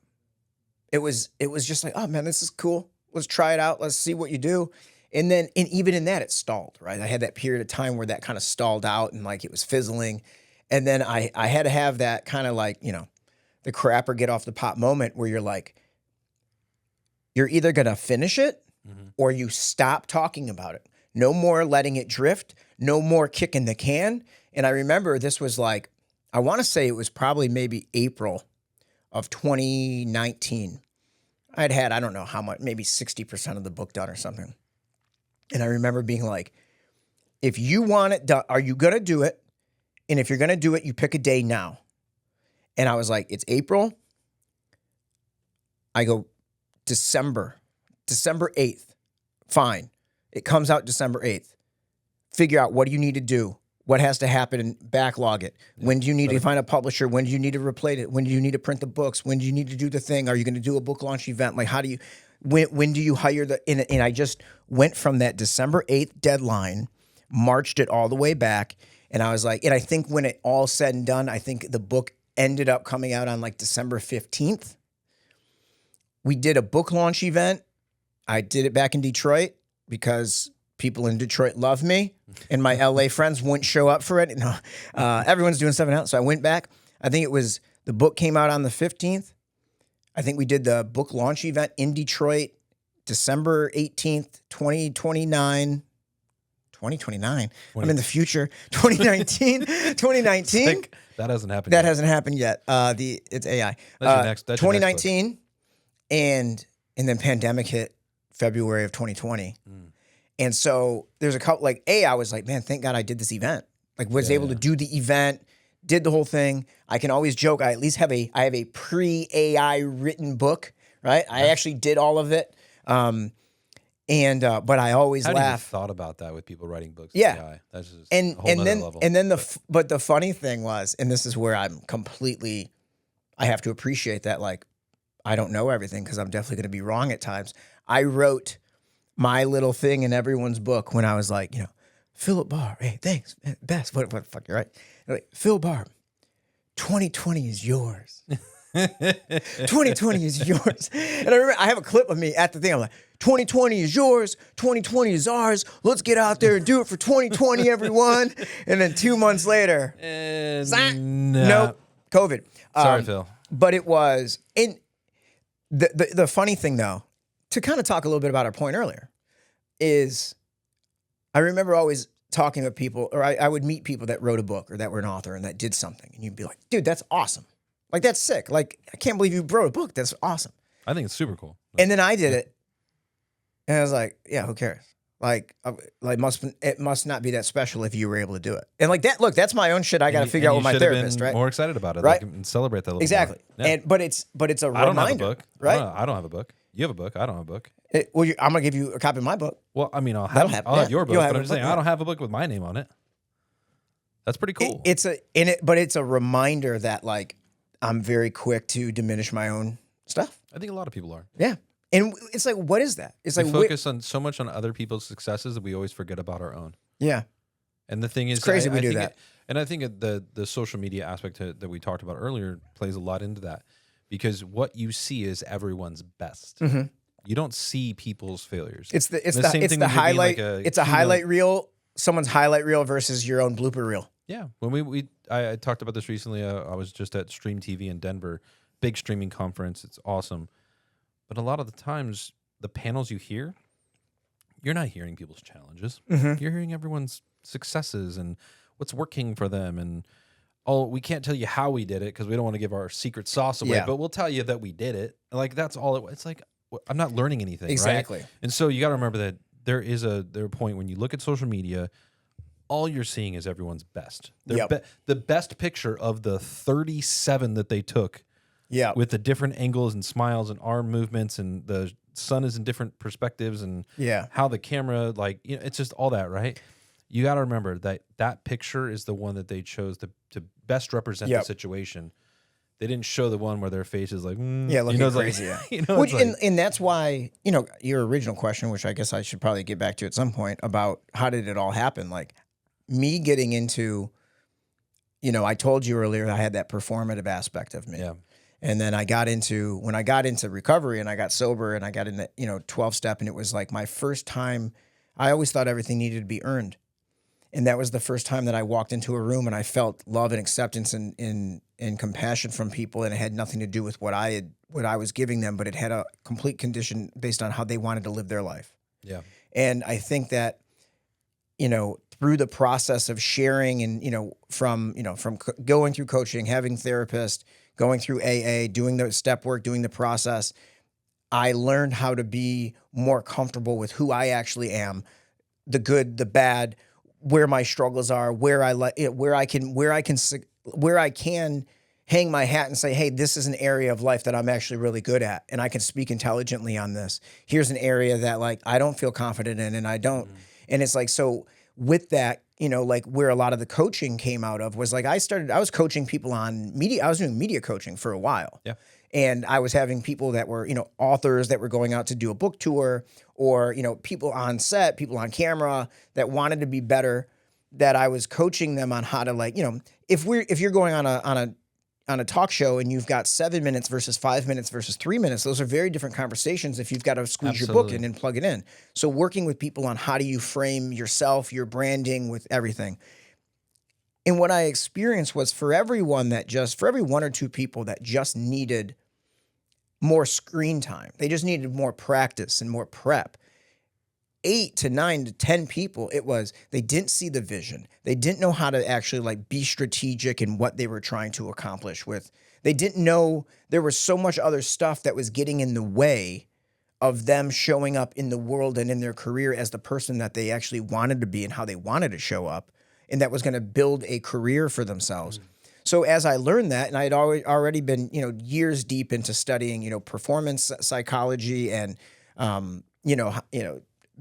it was just like, oh man, this is cool. Let's try it out. Let's see what you do. And then, and even in that, it stalled, right? I had that period of time where that kind of stalled out and like it was fizzling. And then I had to have that kind of like, the crapper get off the pot moment where you're like, you're either going to finish it or you stop talking about it. No more letting it drift. No more kicking the can. And I remember this was like, I want to say it was probably maybe April of 2019. I don't know how much, maybe 60% of the book done or something. And I remember being like, if you want it done, are you going to do it? And if you're going to do it, you pick a day now. And I was like, it's April. I go, December 8th. Fine. It comes out December 8th. Figure out what do you need to do? What has to happen and backlog it? Yeah. When do you need to find a publisher? When do you need to replay it? When do you need to print the books? When do you need to do the thing? Are you going to do a book launch event? Like, how do you, when do you hire and I just went from that December 8th deadline, marched it all the way back. And I was like, and I think when it all said and done, I think the book ended up coming out on like December 15th. We did a book launch event. I did it back in Detroit because people in Detroit love me, and my LA friends wouldn't show up for it. No, everyone's doing something else. So I went back. I think it was, the book came out on the 15th. I think we did the book launch event in Detroit, December 18th, 2029. 2029. I'm in the future. 2019. 2019. Like, that hasn't happened. That hasn't happened yet. It's AI. That's 2019, and then pandemic hit February of 2020. And so there's a couple, like, I was like, man, thank God I did this event. Like, was able to do the event, did the whole thing. I can always joke, I at least have a pre-AI written book, right? I actually did all of it. But I always laugh. I hadn't even thought about that with people writing books. Yeah. AI. That's just and a whole nother level. And then but the funny thing was, and this is where I have to appreciate that, like, I don't know everything because I'm definitely going to be wrong at times. I wrote my little thing in everyone's book when I was like, Phillip Barbb, hey, thanks, best, what the fuck, you're right. Like, Phil Barbb, 2020 is yours. 2020 is yours. And I remember I have a clip of me at the thing. I'm like, 2020 is yours. 2020 is ours. Let's get out there and do it for 2020, everyone. And then 2 months later, nope, COVID. Sorry, Phil. But it was, and the funny thing though, to kind of talk a little bit about our point earlier, is I remember always talking with people, or I would meet people that wrote a book or that were an author and that did something. And you'd be like, dude, that's awesome. Like, that's sick. Like, I can't believe you wrote a book. That's awesome. I think it's super cool. And then I did it. And I was like, yeah, who cares? Like it must not be that special if you were able to do it. And like that, look, that's my own shit. I got to figure out with my therapist, right? More excited about it, right? Like, and celebrate that a little exactly. more. Yeah. And but it's a reminder. I don't have a book, right? I don't have a book. You have a book. I don't have a book. I'm gonna give you a copy of my book. Well, I mean, I'll have your book, You'll but have I'm a just book, saying I don't have a book with my name on it. That's pretty cool. But it's a reminder that like I'm very quick to diminish my own stuff. I think a lot of people are. Yeah. And it's like, what is that? It's We like focus on so much on other people's successes that we always forget about our own. Yeah. And the thing is, It's crazy we do that. And I think the social media aspect that we talked about earlier plays a lot into that, because what you see is everyone's best. Mm-hmm. You don't see people's failures. It's the same thing when you're being highlight. like It's a highlight reel. Someone's highlight reel versus your own blooper reel. Yeah. When I talked about this recently. I was just at Stream TV in Denver, big streaming conference. It's awesome. But a lot of the times, the panels you hear, you're not hearing people's challenges. Mm-hmm. You're hearing everyone's successes and what's working for them. And we can't tell you how we did it because we don't want to give our secret sauce away. Yeah. But we'll tell you that we did it. Like, that's all. It's like, I'm not learning anything. Exactly. Right? And so you got to remember that there's a point when you look at social media, all you're seeing is everyone's best. The best picture of the 37 that they took. Yeah. With the different angles and smiles and arm movements, and the sun is in different perspectives, and how the camera, like, it's just all that, right? You got to remember that picture is the one that they chose to best represent the situation. They didn't show the one where their face is like, looking crazy. Like, and that's why, your original question, which I guess I should probably get back to at some point, about how did it all happen? Like me getting into, I told you earlier I had that performative aspect of me. Yeah. And then when I got into recovery and I got sober and I got in the, 12-step, and it was like my first time. I always thought everything needed to be earned. And that was the first time that I walked into a room and I felt love and acceptance and compassion from people. And it had nothing to do with what I was giving them, but it had a complete condition based on how they wanted to live their life. Yeah. And I think that, through the process of sharing and, from going through coaching, having therapists, going through AA, doing the step work, doing the process, I learned how to be more comfortable with who I actually am, the good, the bad, where my struggles are, where I can hang my hat and say, hey, this is an area of life that I'm actually really good at, and I can speak intelligently on this. Here's an area that like I don't feel confident in, and I don't. Mm-hmm. And it's like, so with that, like where a lot of the coaching came out of was like I was coaching people on media. I was doing media coaching for a while. Yeah. And I was having people that were, authors that were going out to do a book tour, or, people on set, people on camera that wanted to be better, that I was coaching them on how to, like, if you're going on a talk show and you've got 7 minutes versus 5 minutes versus 3 minutes, those are very different conversations if you've got to squeeze your book in and plug it in. So working with people on how do you frame yourself, your branding, with everything. And what I experienced was for every one or two people that just needed more screen time, they just needed more practice and more prep. 8 to 9 to 10 people, they didn't see the vision. They didn't know how to actually like be strategic in what they were trying to accomplish with. They didn't know there was so much other stuff that was getting in the way of them showing up in the world and in their career as the person that they actually wanted to be and how they wanted to show up, and that was going to build a career for themselves. Mm-hmm. So as I learned that, and I had already been, years deep into studying, performance psychology and,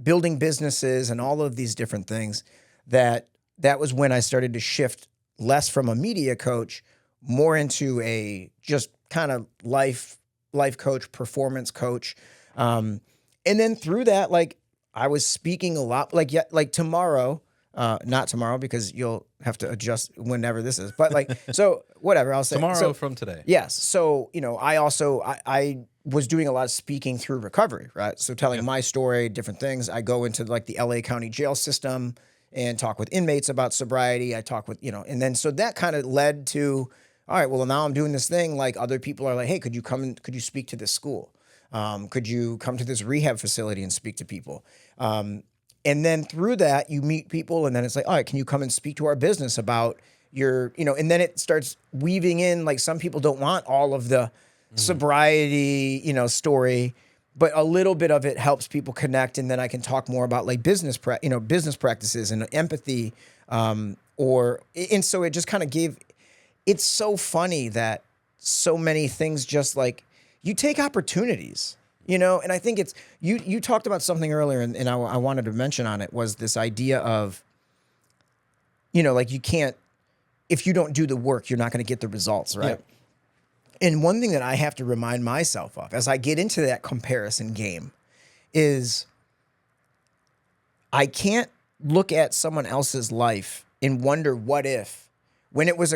building businesses and all of these different things, that was when I started to shift less from a media coach, more into a just kind of life coach, performance coach. And then through that, like I was speaking a lot, like tomorrow, not tomorrow because you'll have to adjust whenever this is, but like, so whatever I'll say tomorrow from today. Yes. So, I was doing a lot of speaking through recovery, right? So telling my story, different things. I go into like the LA County jail system and talk with inmates about sobriety. I talk with, and then, so that kind of led to, all right, well, now I'm doing this thing. Like other people are like, hey, could you speak to this school? Could you come to this rehab facility and speak to people? And then through that, you meet people, and then it's like, all right, can you come and speak to our business about your, and then it starts weaving in, like, some people don't want all of the sobriety, story, but a little bit of it helps people connect. And then I can talk more about like business practices and empathy. And so it just kind of it's so funny that so many things just like you take opportunities, and I think it's, you talked about something earlier and I wanted to mention on it was this idea of, like you can't, if you don't do the work, you're not going to get the results, right? Yep. And one thing that I have to remind myself of as I get into that comparison game is I can't look at someone else's life and wonder what if, when it was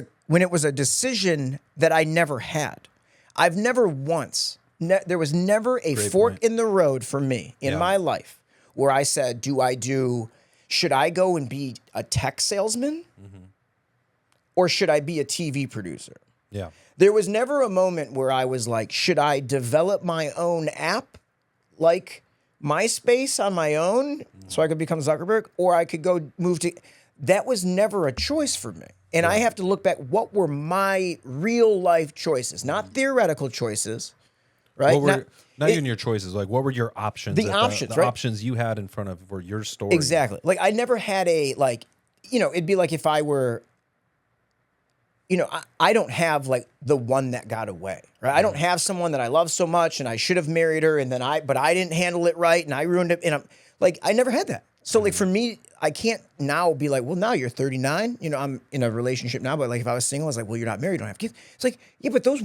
a decision that I never had. I've never once, there was never a Great fork point. in the road for me in my life where I said, should I go and be a tech salesman? Or should I be a TV producer? Yeah. There was never a moment where I was like, should I develop my own app like MySpace on my own so I could become Zuckerberg? Or I could go move to... That was never a choice for me. And I have to look back, what were my real life choices? Not theoretical choices, right? What were, not even your choices. Like, what were your options? The options, the right? options you had in front of were your story. Exactly. Like, I never had it'd be like if I were... I don't have like the one that got away, right? I don't have someone that I love so much and I should have married her but I didn't handle it right and I ruined it. And I never had that. So like for me, I can't now be like, well, now you're 39, I'm in a relationship now, but like if I was single, I was like, well, you're not married, you don't have kids. It's like, yeah, but those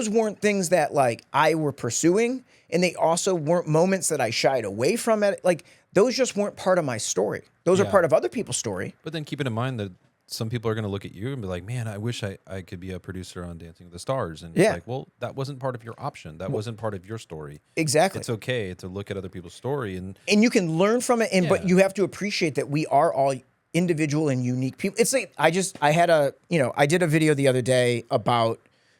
weren't things that like I were pursuing. And they also weren't moments that I shied away from it. Like those just weren't part of my story. Those are part of other people's story. But then keeping in mind that some people are going to look at you and be like, man, I wish I could be a producer on Dancing with the Stars. And it's like, well, that wasn't part of your option. That wasn't part of your story. Exactly. It's okay to look at other people's story. And you can learn from it. But you have to appreciate that we are all individual and unique people. It's like, I did a video the other day about,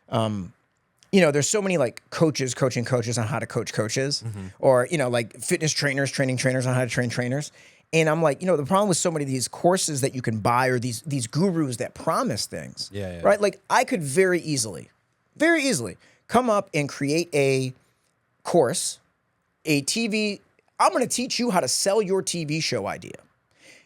there's so many like coaching coaches on how to coach coaches or, like fitness trainers, training trainers on how to train trainers. And I'm like, the problem with so many of these courses that you can buy or these gurus that promise things, right? Like I could very easily come up and create a course, I'm going to teach you how to sell your TV show idea.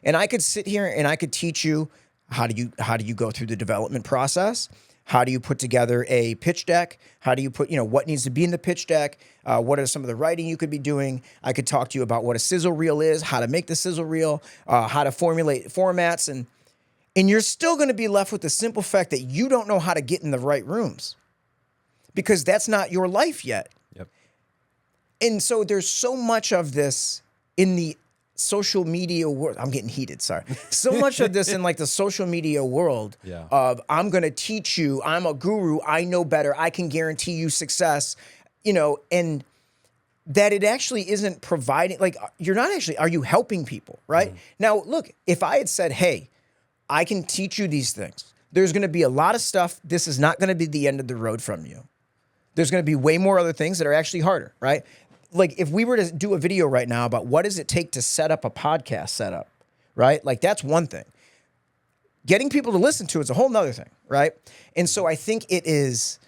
And I could sit here and I could teach you how do you go through the development process? How do you put together a pitch deck? How do you put, what needs to be in the pitch deck? What are some of the writing you could be doing? I could talk to you about what a sizzle reel is, how to make the sizzle reel, how to formulate formats. And you're still going to be left with the simple fact that you don't know how to get in the right rooms because that's not your life yet. Yep. And so there's so much of this in the social media world. I'm getting heated, sorry. So much of this in like the social media world of I'm going to teach you, I'm a guru, I know better, I can guarantee you success, and that it actually isn't providing, like you're not actually, are you helping people, right? Now, look, if I had said, hey, I can teach you these things, there's going to be a lot of stuff, this is not going to be the end of the road from you. There's going to be way more other things that are actually harder, right? Like if we were to do a video right now about what does it take to set up a podcast setup, right? Like that's one thing. Getting people to listen to it is a whole nother thing, right? And so I think it is,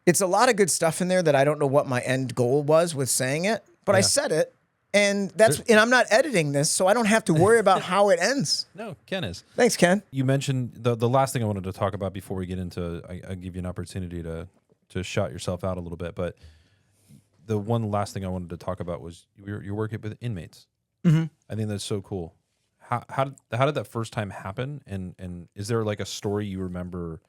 it's a lot of good stuff in there that I don't know what my end goal was with saying it, but I said it and and I'm not editing this, so I don't have to worry about how it ends. No, Ken is. Thanks, Ken. You mentioned the last thing I wanted to talk about before we get into, I give you an opportunity to shout yourself out a little bit, but the one last thing I wanted to talk about was you're working with inmates. I think that's so cool. How did that first time happen? And is there like a story you remember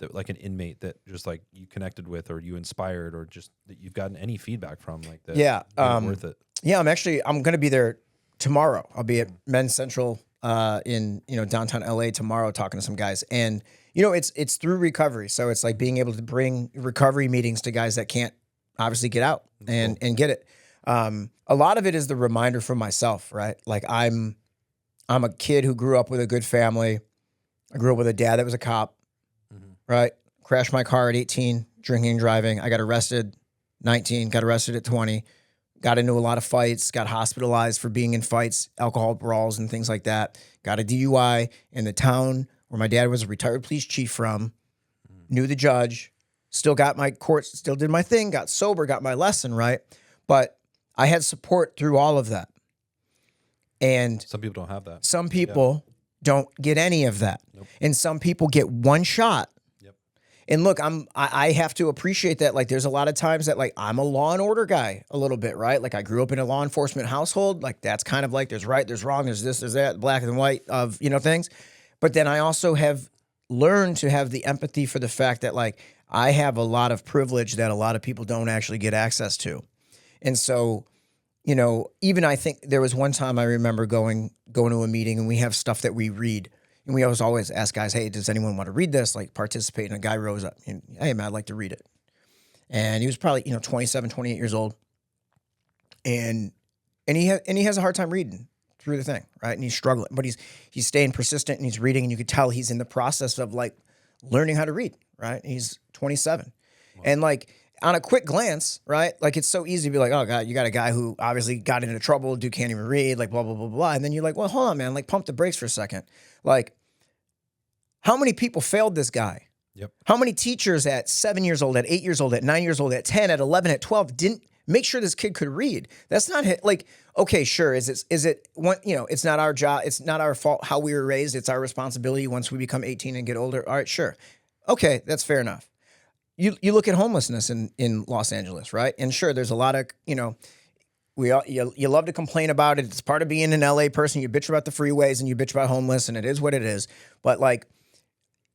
that like an inmate that just like you connected with or you inspired or just that you've gotten any feedback from like that? Yeah. Worth it. Yeah. I'm going to be there tomorrow. I'll be at Men's Central in downtown LA tomorrow talking to some guys, and it's through recovery. So it's like being able to bring recovery meetings to guys that can't obviously get out and get it. A lot of it is the reminder for myself, right? Like I'm a kid who grew up with a good family. I grew up with a dad that was a cop, right? Crashed my car at 18, drinking and driving. I got arrested 19, got arrested at 20. got into a lot of fights, got hospitalized for being in fights, alcohol brawls and things like that. Got a DUI in the town where my dad was a retired police chief from, knew the judge, still got my court, still did my thing, got sober, got my lesson, right? But I had support through all of that. And Some people don't have that. some people don't get any of that. Nope. And some people get one shot. Yep. And look, I have to appreciate that. Like, there's a lot of times that, like, I'm a law and order guy a little bit, right? Like, I grew up in a law enforcement household. Like, that's kind of like, there's right, there's wrong, there's this, there's that, black and white of, things. But then I also have learned to have the empathy for the fact that, like, I have a lot of privilege that a lot of people don't actually get access to. And so, even I think there was one time I remember going to a meeting, and we have stuff that we read. And we always ask guys, hey, does anyone want to read this? Like, participate. And a guy rose up and, hey, man, I'd like to read it. And he was probably, 27, 28 years old. And he has a hard time reading through the thing, right? And he's struggling, but he's staying persistent, and he's reading, and you could tell he's in the process of, like, learning how to read, right? He's 27. Wow. And, like, on a quick glance, right? Like, it's so easy to be like, oh God, you got a guy who obviously got into trouble, dude can't even read, like, blah, blah, blah, blah. And then you're like, well, hold on, man, like, pump the brakes for a second. Like, how many people failed this guy? Yep. How many teachers at 7 years old, at 8 years old, at 9 years old, at 10, at 11, at 12 didn't make sure this kid could read? That's not like, okay, sure. Is it one, it's not our job. It's not our fault how we were raised. It's our responsibility once we become 18 and get older. All right, sure. Okay. That's fair enough. You look at homelessness in Los Angeles, right? And sure, there's a lot of, you love to complain about it. It's part of being an LA person. You bitch about the freeways and you bitch about homeless, and it is what it is. But, like,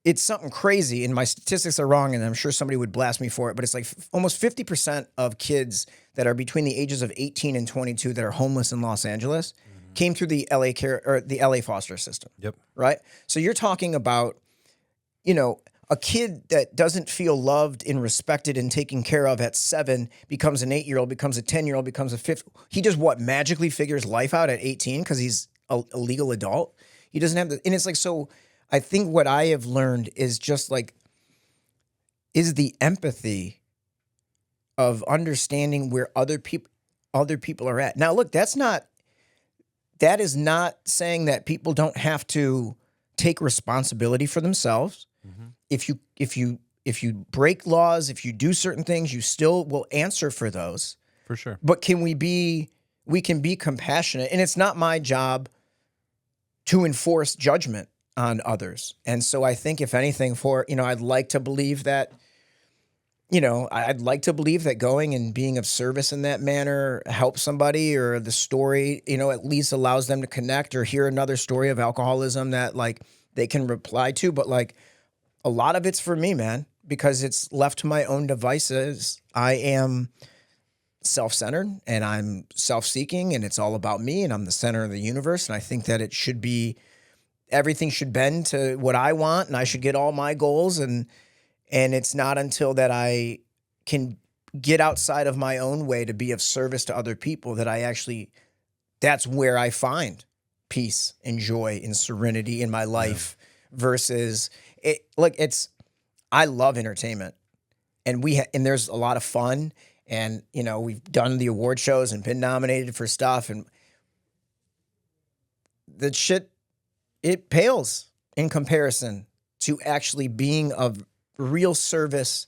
it's something crazy, and my statistics are wrong, and I'm sure somebody would blast me for it, but it's like almost 50% of kids that are between the ages of 18 and 22 that are homeless in Los Angeles came through the LA care or the LA foster system. Yep. Right? So you're talking about, a kid that doesn't feel loved and respected and taken care of at 7 becomes an 8-year-old, becomes a 10-year-old, becomes a 5th. He just magically figures life out at 18 because he's a legal adult. He doesn't have and it's like, so I think what I have learned is just like, is the empathy of understanding where other people are at. Now, look, that is not saying that people don't have to take responsibility for themselves. Mm-hmm. If you break laws, if you do certain things, you still will answer for those. For sure. But we can be compassionate, and it's not my job to enforce judgment on others. And so I think, if anything, I'd like to believe that, going and being of service in that manner helps somebody, or the story, at least allows them to connect or hear another story of alcoholism that, like, they can reply to. But, like, a lot of it's for me, man, because it's left to my own devices. I am self-centered and I'm self-seeking, and it's all about me, and I'm the center of the universe. And I think that everything should bend to what I want, and I should get all my goals. And it's not until that I can get outside of my own way to be of service to other people that that's where I find peace and joy and serenity in my life. Versus I love entertainment, and and there's a lot of fun, and we've done the award shows and been nominated for stuff, and the shit, it pales in comparison to actually being of real service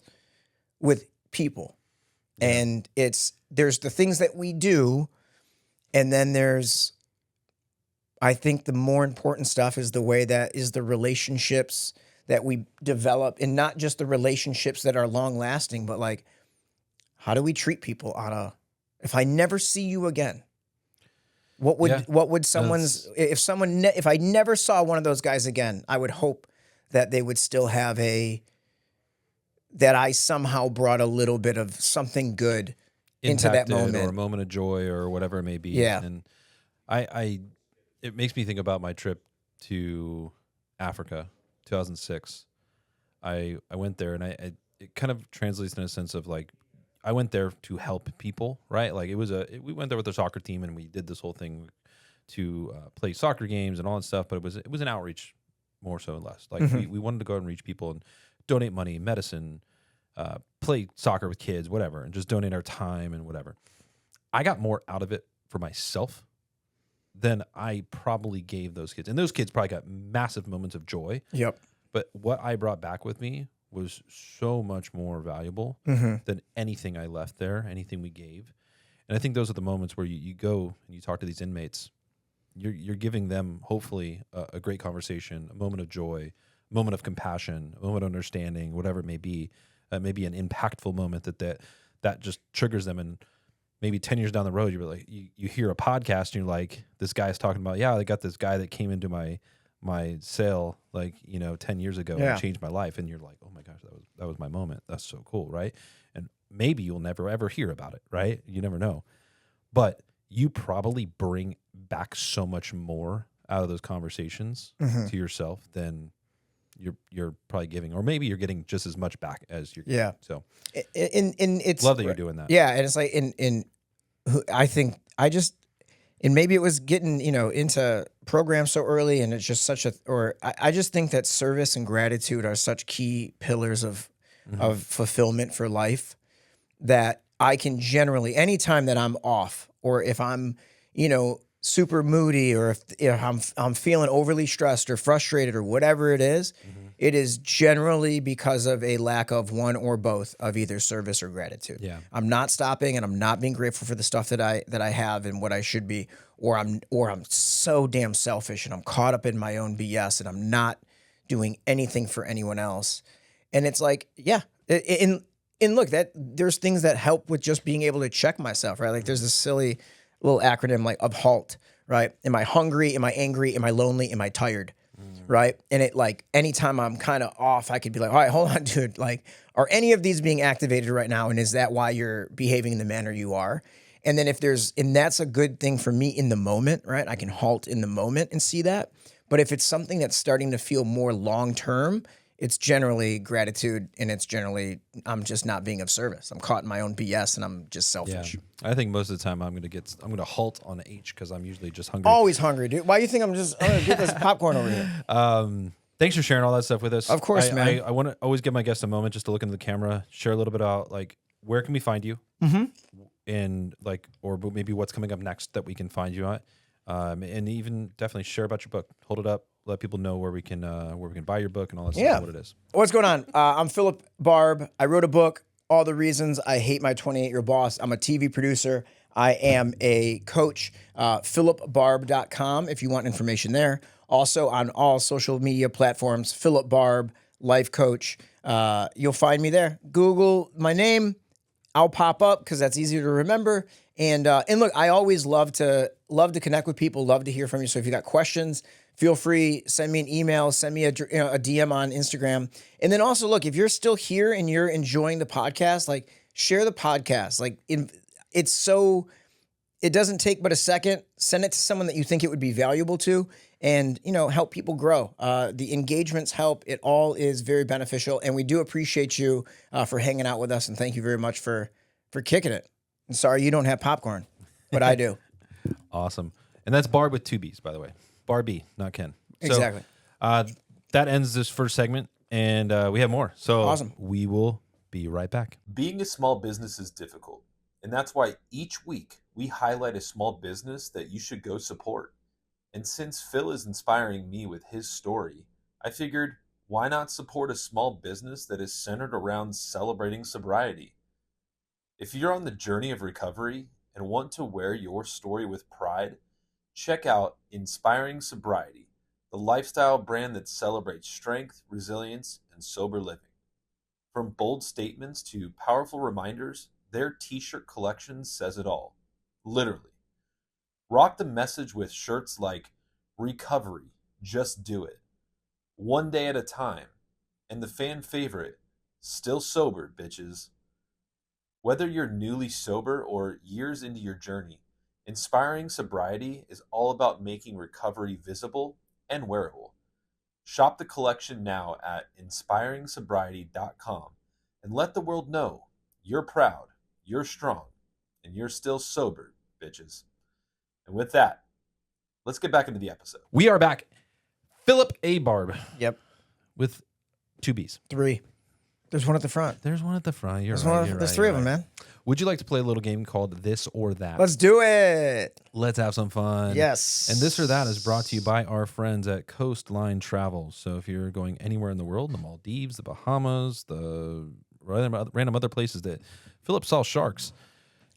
with people. Yeah. And there's the things that we do, and then I think the more important stuff is the relationships that we develop, and not just the relationships that are long lasting, but, like, how do we treat people if I never see you again, what would if I never saw one of those guys again, I would hope that they would still have that I somehow brought a little bit of something good into that moment, or a moment of joy, or whatever it may be. Yeah. And it makes me think about my trip to Africa, 2006. I went there, and it kind of translates in a sense of, like, I went there to help people, right? Like, we went there with the soccer team, and we did this whole thing to play soccer games and all that stuff. But it was an outreach more so and less. Like, mm-hmm. we wanted to go and reach people and donate money, medicine, play soccer with kids, whatever, and just donate our time and whatever. I got more out of it for myself than I probably gave those kids. And those kids probably got massive moments of joy. Yep. But what I brought back with me was so much more valuable than anything I left there, anything we gave. And I think those are the moments where you go and you talk to these inmates. You're giving them, hopefully, a great conversation, a moment of joy, a moment of compassion, a moment of understanding, whatever it may be. Maybe an impactful moment that just triggers them. And maybe 10 years down the road, you're like, you hear a podcast and you're like, this guy's talking about, yeah, I got this guy that came into my cell 10 years ago and changed my life. And you're like, oh my gosh, that was my moment. That's so cool, right? And maybe you'll never ever hear about it, right? You never know. But you probably bring back so much more out of those conversations to yourself than you're probably giving, or maybe you're getting just as much back as you're giving. So it's love that you're doing that. Yeah. And it's like, and maybe it was getting, into programs so early, and it's just I just think that service and gratitude are such key pillars of fulfillment for life, that I can generally, anytime that I'm off, or if I'm, super moody, or if I'm feeling overly stressed or frustrated or whatever it is, it is generally because of a lack of one or both of either service or gratitude. Yeah. I'm not stopping, and I'm not being grateful for the stuff that I have and what I should be, or I'm so damn selfish and I'm caught up in my own BS and I'm not doing anything for anyone else. And it's like, yeah, and look, that there's things that help with just being able to check myself, right? Like there's this silly little acronym like of HALT, right? Am I hungry? Am I angry? Am I lonely? Am I tired? Right. And it, like, anytime I'm kind of off, I could be like, all right, hold on, dude. Like, are any of these being activated right now? And is that why you're behaving in the manner you are? And then and that's a good thing for me in the moment, right? I can halt in the moment and see that. But if it's something that's starting to feel more long-term, it's generally gratitude, and it's generally, I'm just not being of service. I'm caught in my own BS and I'm just selfish. Yeah. I think most of the time I'm going to halt on H because I'm usually just hungry. Always hungry, dude. Why do you think I'm going to get this popcorn over here? Thanks for sharing all that stuff with us. Of course, man. I want to always give my guests a moment just to look into the camera, share a little bit about, like, where can we find you? And, like, or maybe what's coming up next that we can find you at. And even definitely share about your book. Hold it up. Let people know where we can buy your book and all that stuff, what it is. What's going on? I'm Phillip Barbb. I wrote a book, All the Reasons I Hate My 28-Year Boss. I'm a TV producer. I am a coach. PhillipBarbb.com if you want information there. Also on all social media platforms, Phillip Barbb, Life Coach. You'll find me there. Google my name. I'll pop up because that's easier to remember. And look, I always love to connect with people, love to hear from you. So if you got questions, feel free, send me an email, send me a DM on Instagram. And then also, look, if you're still here and you're enjoying the podcast, like, share the podcast. Like, it doesn't take but a second. Send it to someone that you think it would be valuable to, and, help people grow. The engagements help. It all is very beneficial. And we do appreciate you for hanging out with us. And thank you very much for kicking it. And sorry you don't have popcorn, but I do. Awesome. And that's Barb with 2 B's, by the way. Barbie, not Ken. Exactly. So, that ends this first segment, and we have more. So awesome. We will be right back. Being a small business is difficult, and that's why each week we highlight a small business that you should go support. And since Phil is inspiring me with his story, I figured, why not support a small business that is centered around celebrating sobriety? If you're on the journey of recovery and want to wear your story with pride, check out Inspiring Sobriety, the lifestyle brand that celebrates strength, resilience, and sober living. From bold statements to powerful reminders, their t-shirt collection says it all. Literally. Rock the message with shirts like Recovery, Just Do It, One Day at a Time, and the fan favorite, Still Sober, Bitches. Whether you're newly sober or years into your journey, Inspiring Sobriety is all about making recovery visible and wearable. Shop the collection now at inspiringsobriety.com and let the world know you're proud, you're strong, and you're still sober, bitches. And with that, let's get back into the episode. We are back. Phillip A. Barbb. Yep. With 2 B's. 3. There's one at the front. There's one at the front. You're There's right. there's three of them, man. Would you like to play a little game called This or That? Let's do it. Let's have some fun. Yes. And This or That is brought to you by our friends at Coastline Travel. So if you're going anywhere in the world, the Maldives, the Bahamas, the random other places that Phillip saw sharks,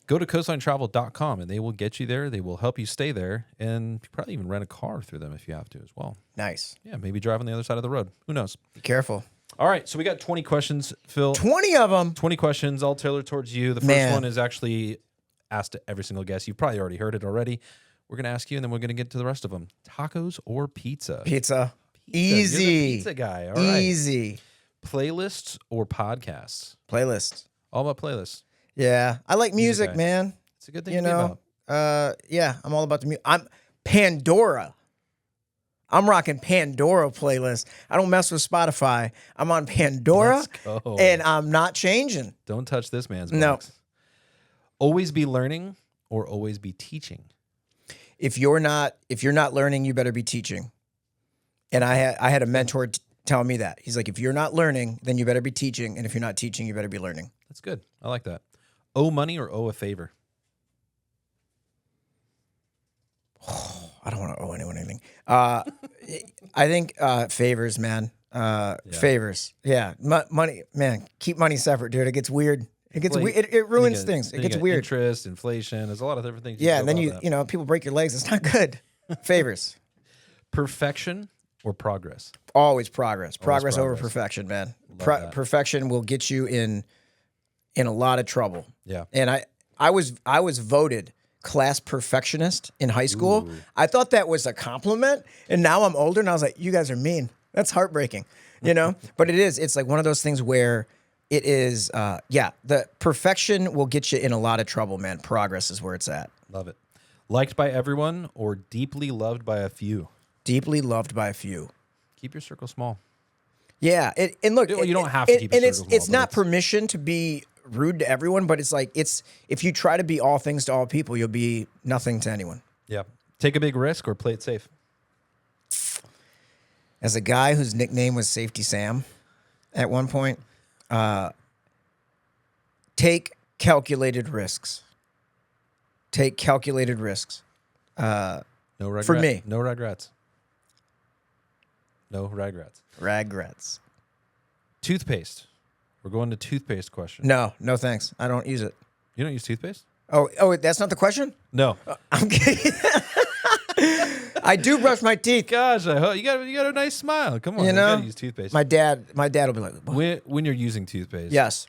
go to coastlinetravel.com and they will get you there. They will help you stay there and probably even rent a car through them if you have to as well. Nice. Yeah, maybe drive on the other side of the road. Who knows? Be careful. All right, so we got 20 questions, Phil. 20 of them. 20 questions, all tailored towards you. The first one is actually asked to every single guest. You've probably already heard it already. We're going to ask you, and then we're going to get to the rest of them. Tacos or pizza? Pizza. You're Easy. the pizza guy. All right. Easy. Playlists or podcasts? Playlist. All about playlists. Yeah. I like music, guy. man. It's a good thing You to be know, about. yeah, I'm all about the music. I'm Pandora. I'm rocking Pandora playlist. I don't mess with Spotify. I'm on Pandora, Let's go. and I'm not changing. Don't touch this man's No. box. Always be learning or always be teaching? If you're not learning, you better be teaching. And I had a mentor tell me that. He's like, if you're not learning, then you better be teaching, and if you're not teaching, you better be learning. That's good. I like that. Owe money or owe a favor? I don't want to owe anyone anything. I think favors, man. Favors. Yeah. Money, man. Keep money separate, dude. It gets weird. It gets weird. It ruins things. It gets weird. Interest, inflation. There's a lot of different things. Yeah, and then you know, people break your legs. It's not good. Favors. Perfection or progress? Always progress. Progress over progress. perfection, man. That. Perfection will get you in a lot of trouble. Yeah. And I was voted class perfectionist in high school. Ooh. I thought that was a compliment, and now I'm older and I was like, you guys are mean. That's heartbreaking, you know? But it is. It's like one of those things where it is, the perfection will get you in a lot of trouble, man. Progress is where it's at. Love it. Liked by everyone or deeply loved by a few? Deeply loved by a few. Keep your circle small. Yeah, and look, You don't have to keep your and circle it's small, but not permission to be rude to everyone, but it's like if you try to be all things to all people, you'll be nothing to anyone. Yeah. Take a big risk or play it safe? As a guy whose nickname was Safety Sam at one point, take calculated risks. Take calculated risks. No regrets. For me. No regrets. No regrets. Regrets. Toothpaste. We're going to toothpaste question. No thanks. I don't use it. You don't use toothpaste? Oh, that's not the question? No. I'm kidding. I do brush my teeth. Gosh, I hope you got a nice smile. Come on, You know, gotta use toothpaste. My dad will be like, When you're using toothpaste, yes,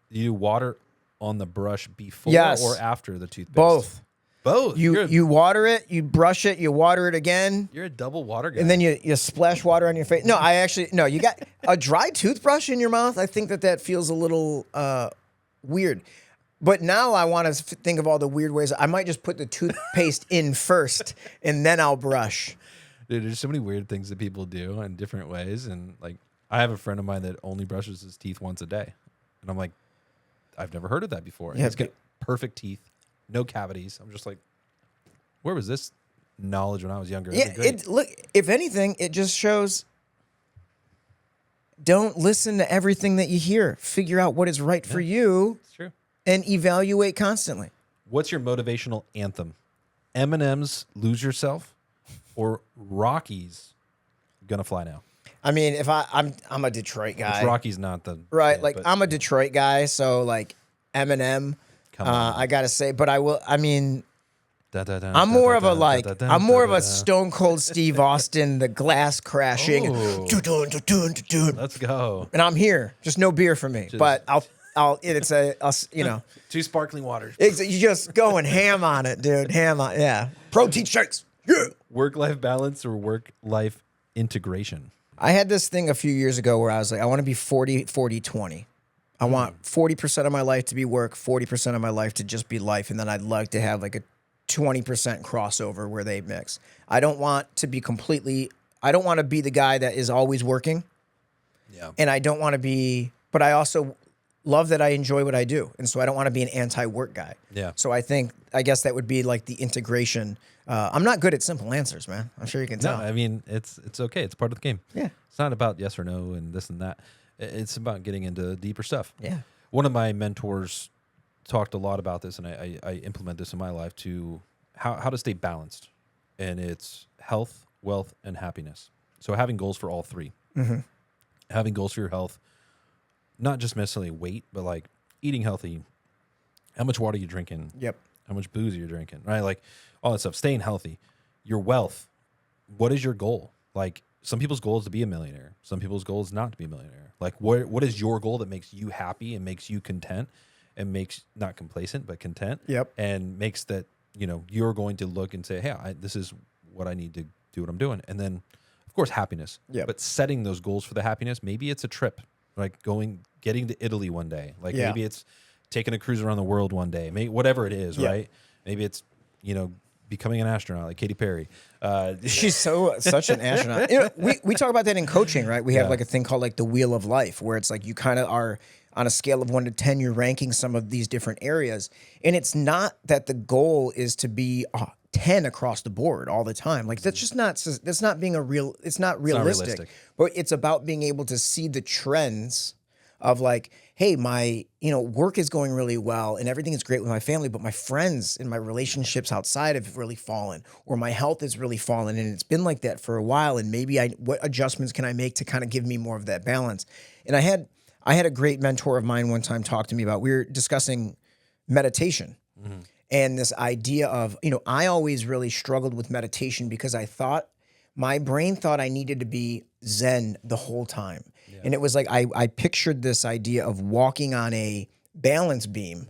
you water on the brush before Yes. or after the toothpaste? both. Both. You water it, you brush it, you water it again, You're a double water guy. and then you splash water on your face. No, you got a dry toothbrush in your mouth. I think that feels a little weird. But now I want to think of all the weird ways. I might just put the toothpaste in first, and then I'll brush. Dude, there's so many weird things that people do in different ways. And like, I have a friend of mine that only brushes his teeth once a day. And I'm like, I've never heard of that before. And Yeah, he's got perfect teeth, no cavities. I'm just like, where was this knowledge when I was younger? That'd be great. Look, if anything, it just shows don't listen to everything that you hear. Figure out what is right for you It's true. and evaluate constantly. What's your motivational anthem? Eminem's "Lose Yourself" or Rocky's "Gonna Fly Now"? I mean, if I'm a Detroit guy, Which Rocky's not the right? band, Like but I'm a Detroit guy, so like Eminem, Come on. I gotta say. But I will. I mean, da, da, da, I'm da, more da, of a da, like da, da, I'm more of da, a da. Stone Cold Steve Austin, the glass crashing, Oh. dun-dun-dun-dun-dun. Let's go. And I'm here. Just no beer for me, but I'll you know. 2 sparkling waters. You just going ham on it, dude. Ham on, yeah. Protein shakes. Yeah. Work-life balance or work-life integration? I had this thing a few years ago where I was like, I want to be 40-40-20. I want 40% of my life to be work, 40% of my life to just be life. And then I'd like to have like a 20% crossover where they mix. I don't want to be the guy that is always working. Yeah. And I don't want to be, but I also love that I enjoy what I do. And so I don't want to be an anti-work guy. Yeah. So I guess that would be like the integration. I'm not good at simple answers, man. I'm sure you can No, tell. I mean, it's okay. It's part of the game. Yeah. It's not about yes or no and this and that. It's about getting into deeper stuff. Yeah. One of my mentors talked a lot about this, and I implement this in my life to how to stay balanced. And it's health, wealth, and happiness. So having goals for all three. Mm-hmm. Having goals for your health, not just necessarily weight, but like eating healthy. How much water you drinking? Yep. How much booze you're drinking, right? Like all that stuff. Staying healthy. Your wealth. What is your goal? Like some people's goal is to be a millionaire. Some people's goal is not to be a millionaire. Like what is your goal that makes you happy and makes you content and makes not complacent, but content? Yep. And makes that, you're going to look and say, hey, this is what I need to do what I'm doing. And then of course, happiness. Yep. But setting those goals for the happiness, maybe it's a trip, like getting to Italy one day. Like maybe it's taking a cruise around the world one day, maybe whatever it is, right? Maybe it's, becoming an astronaut like Katy Perry. She's such an astronaut. We talk about that in coaching, right? We have like a thing called like the wheel of life, where it's like you kind of are on a scale of 1 to 10, you're ranking some of these different areas. And it's not that the goal is to be 10 across the board all the time. Like that's not being it's not realistic. But it's about being able to see the trends of like, hey, my, work is going really well and everything is great with my family, but my friends and my relationships outside have really fallen, or my health has really fallen. And it's been like that for a while. And maybe what adjustments can I make to kind of give me more of that balance? And I had a great mentor of mine one time talk to me about, we were discussing meditation. Mm-hmm. And this idea of, I always really struggled with meditation because my brain thought I needed to be Zen the whole time. Yeah. And it was like, I pictured this idea of walking on a balance beam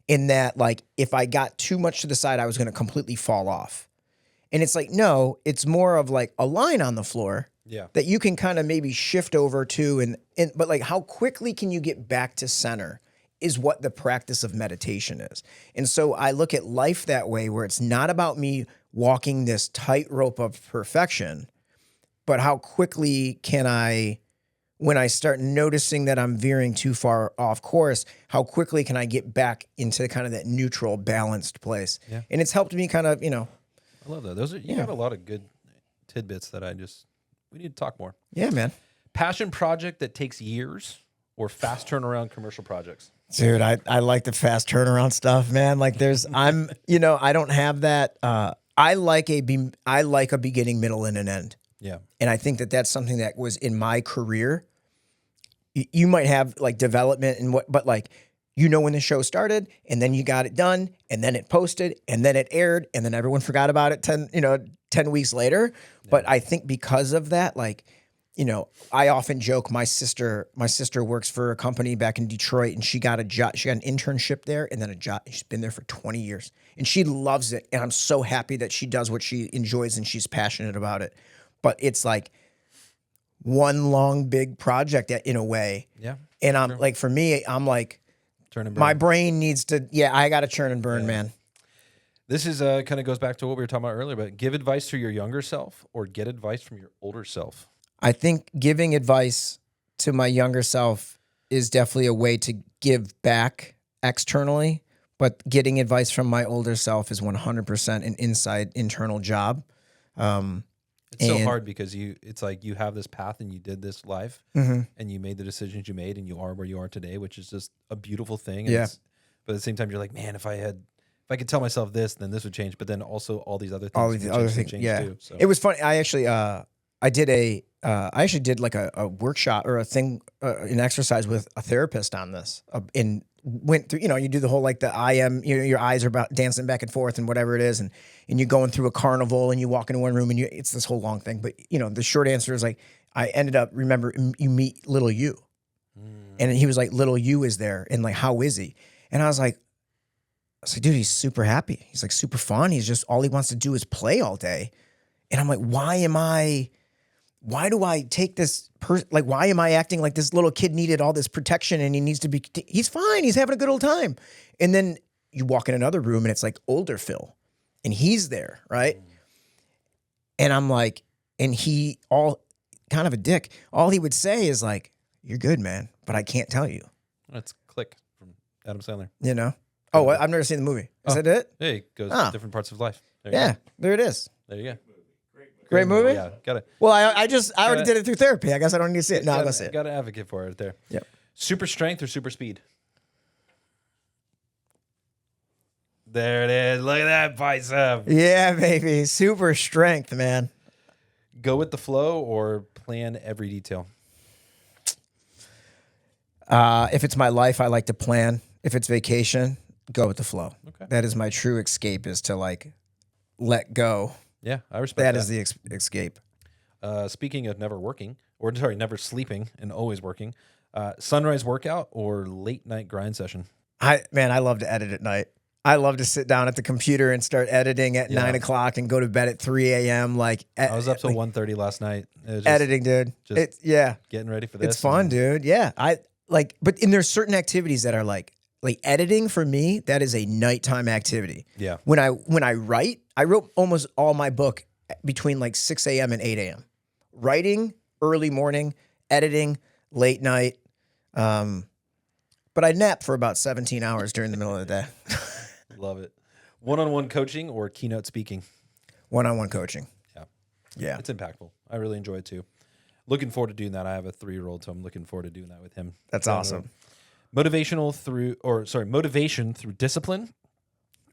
in that, like, if I got too much to the side, I was going to completely fall off. And it's like, no, it's more of like a line on the floor that you can kind of maybe shift over to. But like, how quickly can you get back to center is what the practice of meditation is. And so I look at life that way, where it's not about me walking this tightrope of perfection, but how quickly can I, when I start noticing that I'm veering too far off course, how quickly can I get back into kind of that neutral, balanced place? Yeah. And it's helped me kind of, I love that. You got a lot of good tidbits that we need to talk more. Yeah, man. Passion project that takes years or fast turnaround commercial projects? Dude, I like the fast turnaround stuff, man. Like I don't have that. I like a beginning, middle, and an end. Yeah. And I think that that's something that was in my career. You might have like development and but like, when the show started and then you got it done and then it posted and then it aired and then everyone forgot about it 10 weeks later. Yeah. But I think because of that, like, I often joke, my sister works for a company back in Detroit, and she got an internship there and then a job. She's been there for 20 years and she loves it. And I'm so happy that she does what she enjoys and she's passionate about it. But it's like one long, big project in a way. Yeah. And I'm like, for me, I'm like, turn and burn. My brain needs to, I got to churn and burn, man. This is kind of goes back to what we were talking about earlier, but give advice to your younger self or get advice from your older self. I think giving advice to my younger self is definitely a way to give back externally, but getting advice from my older self is 100% an internal job. It's so hard because it's like you have this path and you did this life and you made the decisions you made and you are where you are today, which is just a beautiful thing. And but at the same time, you're like, man, if I could tell myself this, then this would change. But then also all these other things would change too. So. It was funny. I actually, I did like a workshop or a thing, an exercise with a therapist on this, and went through, you do the whole, like the I am, your eyes are about dancing back and forth and whatever it is. And you're going through a carnival and you walk into one room and it's this whole long thing. But the short answer is like, I ended up, remember, you meet little you. And he was like, little you is there. And like, how is he? And I was like, dude, he's super happy. He's like super fun. He's just, all he wants to do is play all day. And I'm like, why do I take this why am I acting like this little kid needed all this protection and he's fine. He's having a good old time. And then you walk in another room and it's like older Phil and he's there. Right. And I'm like, and he all kind of a dick. All he would say is like, you're good, man, but I can't tell you. That's Click from Adam Sandler. Oh, I've never seen the movie. Is that it? Yeah, it goes different parts of life. There it is. There you go. Great movie? Yeah, gotta. Well, I already Gotta- did it through therapy. I guess I don't need to see it. No, I'll go see it. Got to advocate for it right there. Yep. Super strength or super speed? There it is. Look at that bicep. Yeah, baby. Super strength, man. Go with the flow or plan every detail? If it's my life, I like to plan. If it's vacation, go with the flow. Okay. That is my true escape, is to like let go. Yeah, I respect That that. is the escape. Speaking of never sleeping and always working, sunrise workout or late night grind session? I love to edit at night. I love to sit down at the computer and start editing at 9 o'clock and go to bed at 3 a.m. Like I was up till 1:30 last night. It was just editing, dude. getting ready for this. It's fun, dude. Yeah. But there's certain activities that are like editing for me, that is a nighttime activity. Yeah. When I write, I wrote almost all my book between like 6 a.m. and 8 a.m. Writing, early morning, editing, late night. But I nap for about 17 hours during the middle of the day. Love it. One-on-one coaching or keynote speaking? One-on-one coaching. Yeah. Yeah. It's impactful. I really enjoy it too. Looking forward to doing that. I have a 3-year-old, so I'm looking forward to doing that with him. That's awesome. Motivation through discipline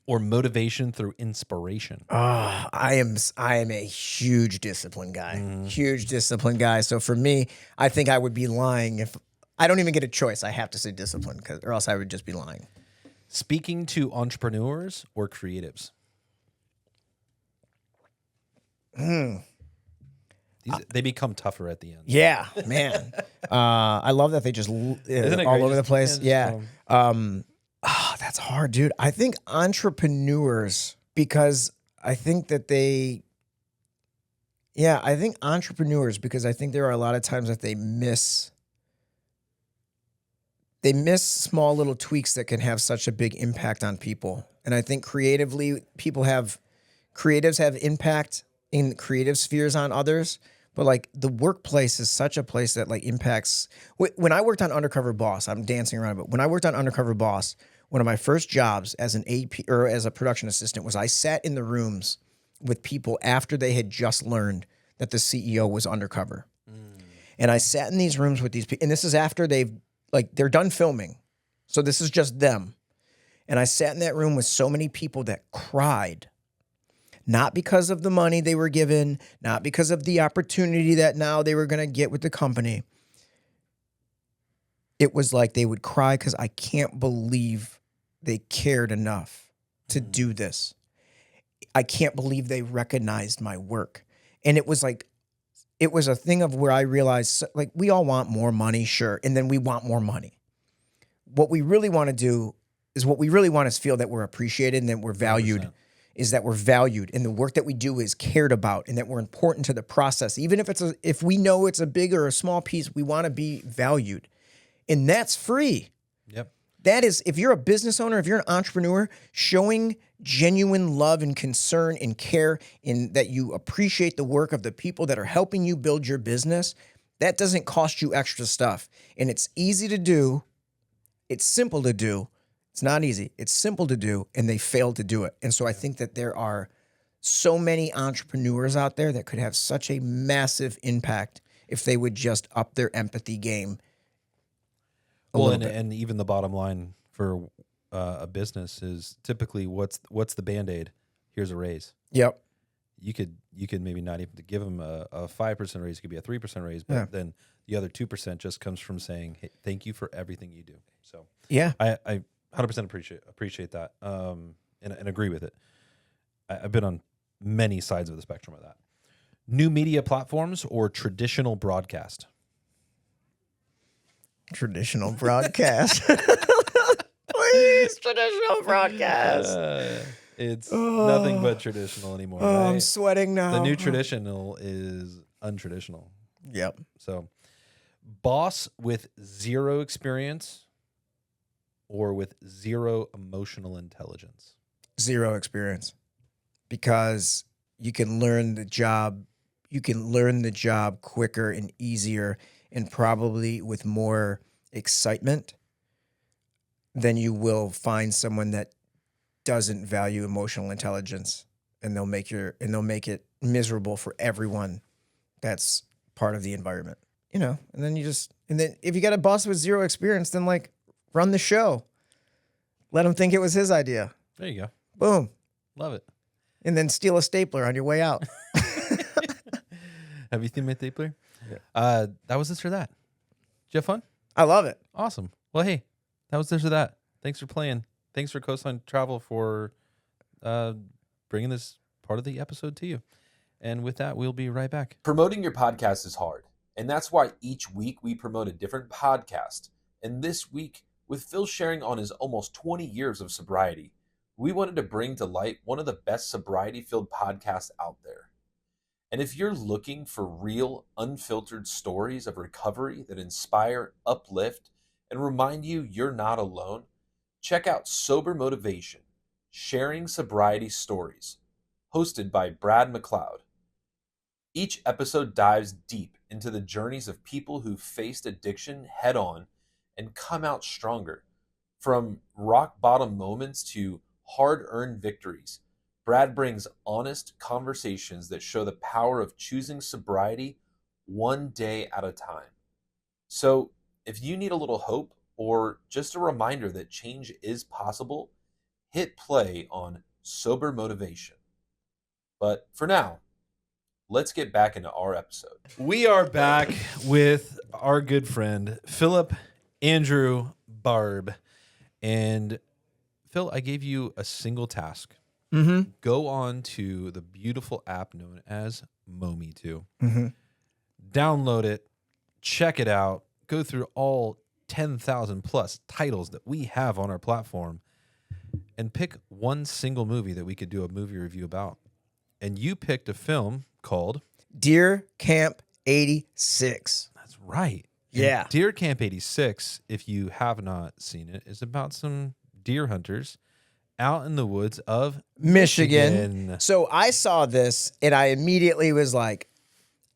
or motivation through inspiration? Oh, I am a huge discipline guy. Huge discipline guy. So for me, I think I would be lying if I don't even get a choice. I have to say discipline, or else I would just be lying. Speaking to entrepreneurs or creatives? They become tougher at the end. Yeah, man. I love that they just Isn't it all great? over the place. Just Yeah. That's hard, dude. I think entrepreneurs, because I think that I think entrepreneurs, because I think there are a lot of times that they miss small little tweaks that can have such a big impact on people. And I think creatively, creatives have impact in creative spheres on others. But like the workplace is such a place that like impacts. When I worked on Undercover Boss, I'm dancing around, but when I worked on Undercover Boss, one of my first jobs as an AP or as a production assistant was I sat in the rooms with people after they had just learned that the CEO was undercover. And I sat in these rooms with these people, and this is after they're done filming. So this is just them. And I sat in that room with so many people that cried, not because of the money they were given, not because of the opportunity that now they were going to get with the company. It was like they would cry because I can't believe they cared enough to do this. I can't believe they recognized my work. And it was a thing of where I realized, like, we all want more money, sure. And then we want more money. What we really want to do is feel that we're appreciated and that we're valued, 100%. is that we're valued and the work that we do is cared about and that we're important to the process. Even if we know it's a big or a small piece, we want to be valued. And that's free. Yep. That is, if you're a business owner, if you're an entrepreneur, showing genuine love and concern and care in that you appreciate the work of the people that are helping you build your business, that doesn't cost you extra stuff. And it's easy to do. It's simple to do. It's not easy. It's simple to do, and they fail to do it. And so I think that there are so many entrepreneurs out there that could have such a massive impact if they would just up their empathy game. And even the bottom line for a business is typically what's the Band-Aid? Here's a raise. Yep. You could maybe not even give them a 5% raise. It could be a 3% raise, but then the other 2% just comes from saying, "Hey, thank you for everything you do." So Yeah. I 100% appreciate that, and agree with it. I've been on many sides of the spectrum of that. New media platforms or traditional broadcast? Traditional broadcast. Please, traditional broadcast. It's nothing but traditional anymore. Oh, right? I'm sweating now. The new traditional is untraditional. Yep. So, boss with zero experience or with zero emotional intelligence? Zero experience. Because you can learn the job. You can learn the job quicker and easier and probably with more excitement than you will find someone that doesn't value emotional intelligence and they'll make it miserable for everyone that's part of the environment. And then if you got a boss with zero experience, then like run the show. Let him think it was his idea. There you go. Boom. Love it. And then steal a stapler on your way out. Have you seen my stapler? Yeah. That was this or that. Did you have fun? I love it. Awesome. Well, hey, that was this or that. Thanks for playing. Thanks for Coastline Travel for bringing this part of the episode to you. And with that, we'll be right back. Promoting your podcast is hard, and that's why each week we promote a different podcast. And this week, with Phil sharing on his almost 20 years of sobriety, we wanted to bring to light one of the best sobriety-filled podcasts out there. And if you're looking for real, unfiltered stories of recovery that inspire, uplift, and remind you you're not alone, check out Sober Motivation, Sharing Sobriety Stories, hosted by Brad McLeod. Each episode dives deep into the journeys of people who faced addiction head-on and come out stronger. From rock-bottom moments to hard-earned victories, Brad brings honest conversations that show the power of choosing sobriety one day at a time. So, if you need a little hope or just a reminder that change is possible, hit play on Sober Motivation. But for now, let's get back into our episode. We are back with our good friend, Phillip Andrew Barbb. And Phil, I gave you a single task. Mm-hmm. Go on to the beautiful app known as Mometu. Mm-hmm. Download it, check it out, go through all 10,000 plus titles that we have on our platform, and pick one single movie that we could do a movie review about. And you picked a film called Deer Camp 86. That's right. Yeah. And Deer Camp 86, if you have not seen it, is about some deer hunters out in the woods of Michigan. So I saw this and I immediately was like,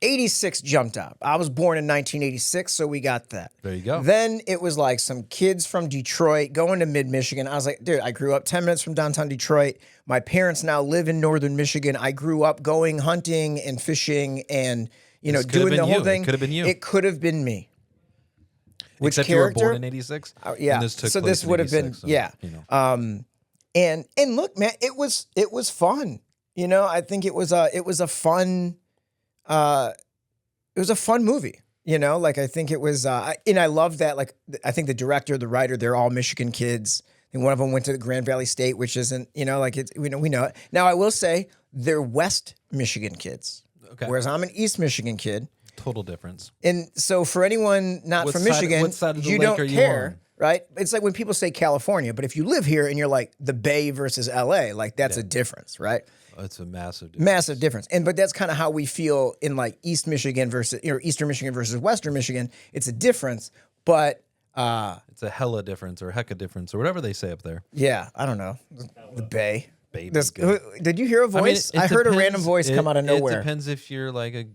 86 jumped up. I was born in 1986, so we got that. There you go. Then it was like some kids from Detroit going to mid-Michigan. I was like, dude, I grew up 10 minutes from downtown Detroit. My parents now live in northern Michigan. I grew up going hunting and fishing and, doing the whole thing. It could have been you. It could have been me. Which Except character? you were born in 86? Yeah. And this took so place this in would have been, 86, so, yeah. And look, man, it was fun. I think it was a fun movie. I think it was, and I love that. Like, I think the director, the writer, they're all Michigan kids. And one of them went to the Grand Valley State, which isn't, we know it. Now I will say they're West Michigan kids, whereas I'm an East Michigan kid. Total difference. And so for anyone not from Michigan, what side of the you lake don't are you care. on? Right? It's like when people say California, but if you live here and you're like the Bay versus LA, like that's a difference, right? It's a massive difference. Massive difference. But that's kind of how we feel in like East Michigan versus, Eastern Michigan versus Western Michigan. It's a difference, but it's a hella difference or hecka difference or whatever they say up there. yeah, I don't know. The Bay. Baby. Did you hear a voice? I heard a random voice come out of nowhere. It depends if you're like a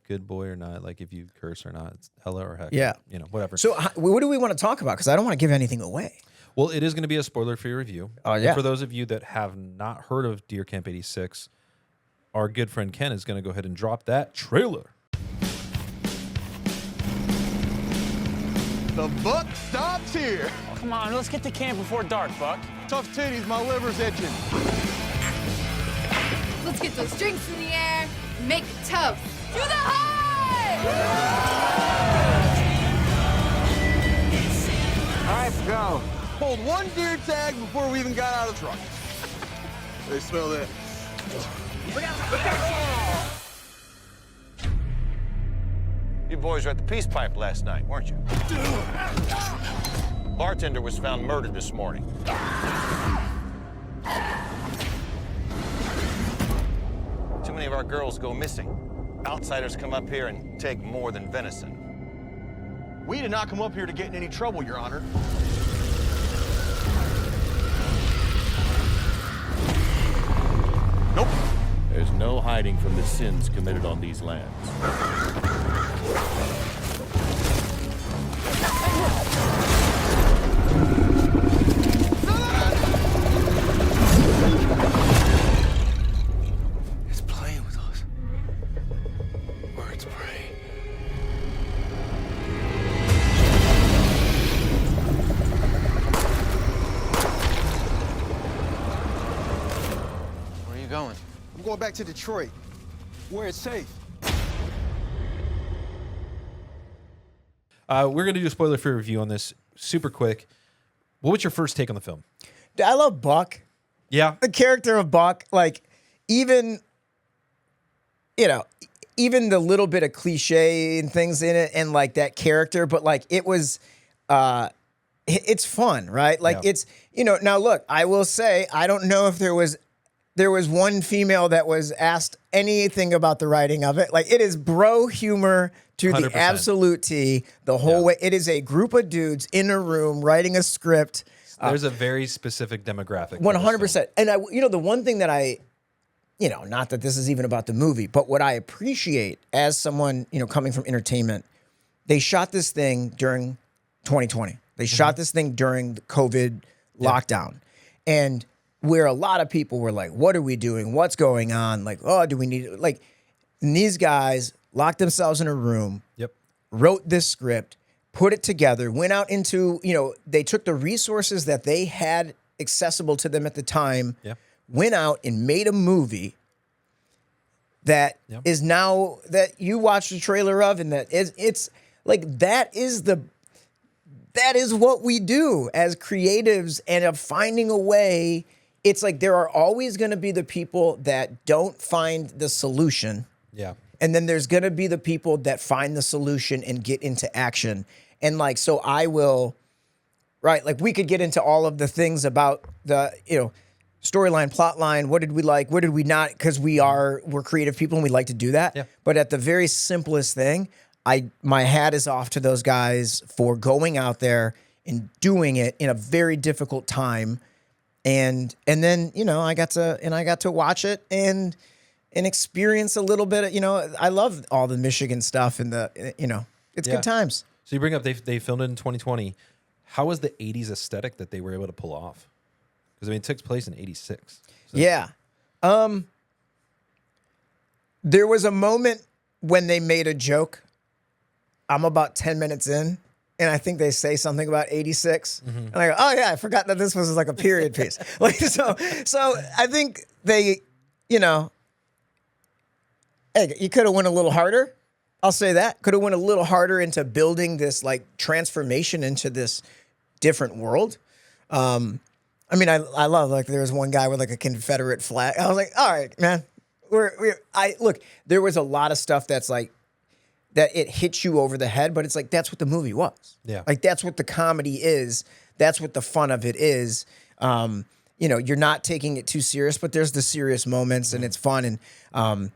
good boy or not, like if you curse or not. It's hella or heck. Yeah. Whatever. So what do we want to talk about? Because I don't want to give anything away. Well, it is going to be a spoiler-free review. Oh, yeah. And for those of you that have not heard of Deer Camp 86, our good friend Ken is going to go ahead and drop that trailer. The buck stops here. Come on, let's get to camp before dark, Buck. Tough titties, my liver's itching. Let's get those drinks in the air and make it tough. To the high! All right, go. Pulled one deer tag before we even got out of the truck. They smell that. You boys were at the Peace Pipe last night, weren't you? Bartender was found murdered this morning. Too many of our girls go missing. Outsiders come up here and take more than venison. We did not come up here to get in any trouble, Your Honor. Nope. There's no hiding from the sins committed on these lands. going back to Detroit, where it's safe. We're going to do a spoiler-free review on this super quick. What was your first take on the film? I love Buck. Yeah. The character of Buck, like, even the little bit of cliche and things in it and like that character, but like it was, it's fun, right? Like it's, now look, I will say, I don't know if there was one female that was asked anything about the writing of it. Like it is bro humor to 100%. the absolute T the whole way. It is a group of dudes in a room writing a script. There's a very specific demographic. 100%. And the one thing that I, not that this is even about the movie, but what I appreciate as someone, coming from entertainment, they shot this thing during 2020. They shot this thing during the COVID lockdown. And where a lot of people were like, what are we doing? What's going on? Like, oh, do we need, like, and these guys locked themselves in a room, wrote this script, put it together, went out into, they took the resources that they had accessible to them at the time, went out and made a movie that is now, that you watch the trailer of, and that is, it's like, that is what we do as creatives, and of finding a way. It's like there are always going to be the people that don't find the solution. Yeah. And then there's going to be the people that find the solution and get into action. And like, so I will, right, like we could get into all of the things about the, storyline, plot line, what did we like, what did we not, because we're creative people and we like to do that. Yeah. But at the very simplest thing, my hat is off to those guys for going out there and doing it in a very difficult time. And then, I got to watch it and experience a little bit of, I love all the Michigan stuff and it's good times. So you bring up, they filmed it in 2020. How was the 80s aesthetic that they were able to pull off? Because it took place in 86. So. Yeah. There was a moment when they made a joke. I'm about 10 minutes in, and I think they say something about 86. And I go, oh yeah, I forgot that this was like a period piece. Like, so I think they, hey, you could have went a little harder. I'll say that. Could have went a little harder into building this like transformation into this different world. I mean, I love, like, there was one guy with like a Confederate flag. I was like, all right, man. Look, there was a lot of stuff that's like, that it hits you over the head, but it's like, that's what the movie was. Yeah. Like, that's what the comedy is. That's what the fun of it is. You're not taking it too serious, but there's the serious moments and it's fun. And,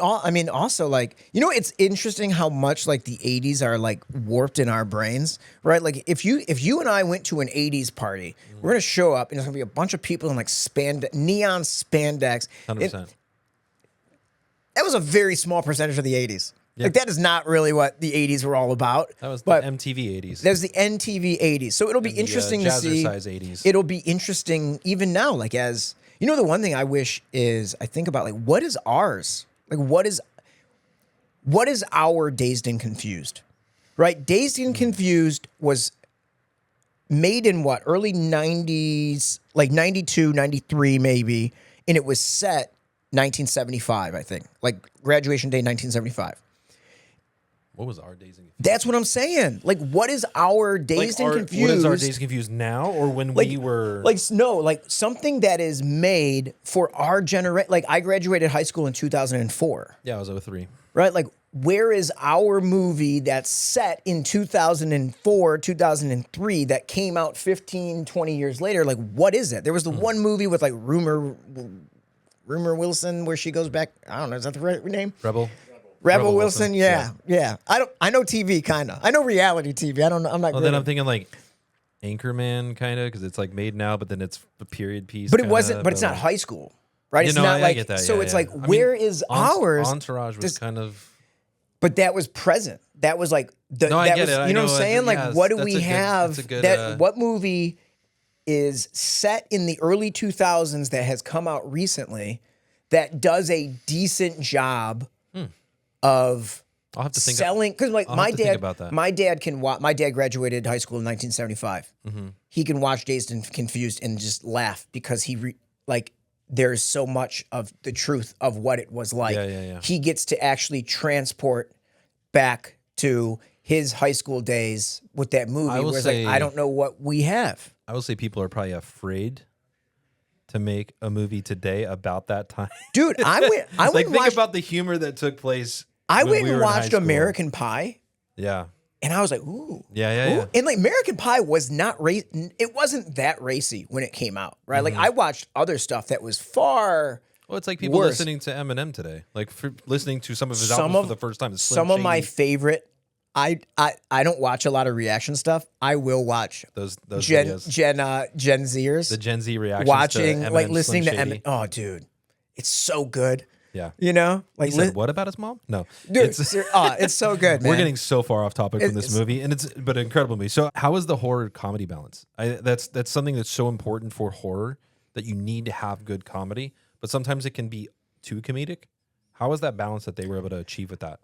also, like, it's interesting how much like the 80s are like warped in our brains, right? Like if you and I went to an 80s party, we're going to show up and there's going to be a bunch of people in like neon spandex. 100%. That was a very small percentage of the 80s. Yeah. Like, that is not really what the 80s were all about. That was the MTV 80s. That was the MTV 80s. So it'll be interesting to see. Jazzercise 80s. It'll be interesting even now, like, as, the one thing I wish is, I think about, like, what is ours? Like, what is our Dazed and Confused? Right? Dazed and Confused was made in what? Early 90s, like 92, 93 maybe. And it was set 1975, I think. Like, graduation day 1975. What was our Dazed and Confused? That's what I'm saying. Like, what is our Dazed and Confused? What is our Dazed and Confused now, or when we were... Like something that is made for our generation. Like, I graduated high school in 2004. Yeah, I was 03. Right? Like, where is our movie that's set in 2004, 2003 that came out 15, 20 years later? Like, what is it? There was the one movie with, like, Rumor Wilson where she goes back. I don't know. Is that the right name? Rebel Wilson. Yeah. I know TV kind of. I know reality TV. I don't know. I'm not. Well, then I'm thinking like Anchorman kind of, because it's like made now, but then it's a period piece. But it wasn't. But it's not high school, right? It's not like. I get that. So it's like, where is ours? Entourage was kind of. But that was present. That was like I get it. You know what I'm saying? Like, what do we have? Good, what movie is set in the early 2000s that has come out recently that does a decent job of I'll have to think selling? Because like my dad can watch. My dad graduated high school in 1975. He can watch Dazed and Confused and just laugh because there's so much of the truth of what it was like. He gets to actually transport back to his high school days with that movie. Where it's like, I don't know what we have. I will say people are probably afraid to make a movie today about that time. Dude, I went like, and think watched, about the humor that took place. I when went we and were in high watched school. American Pie. Yeah. And I was like, ooh. Yeah. And like American Pie was not it wasn't that racy when it came out, right? Like I watched other stuff that was far Well, it's like people worse. listening to Eminem today, like for listening to some of his albums for the first time. Some of my favorite. I don't watch a lot of reaction stuff. I will watch those Gen videos. Gen Zers. The Gen Z reactions watching to Eminem, like listening Slim to Shady. Eminem. Oh, dude, it's so good. Yeah. You know, like He said, what about his mom? No, dude, it's so good. Man. We're getting so far off topic from this movie, and it's but an incredible movie. So, how is the horror comedy balance? That's something that's so important for horror, that you need to have good comedy, but sometimes it can be too comedic. How is that balance that they were able to achieve with that?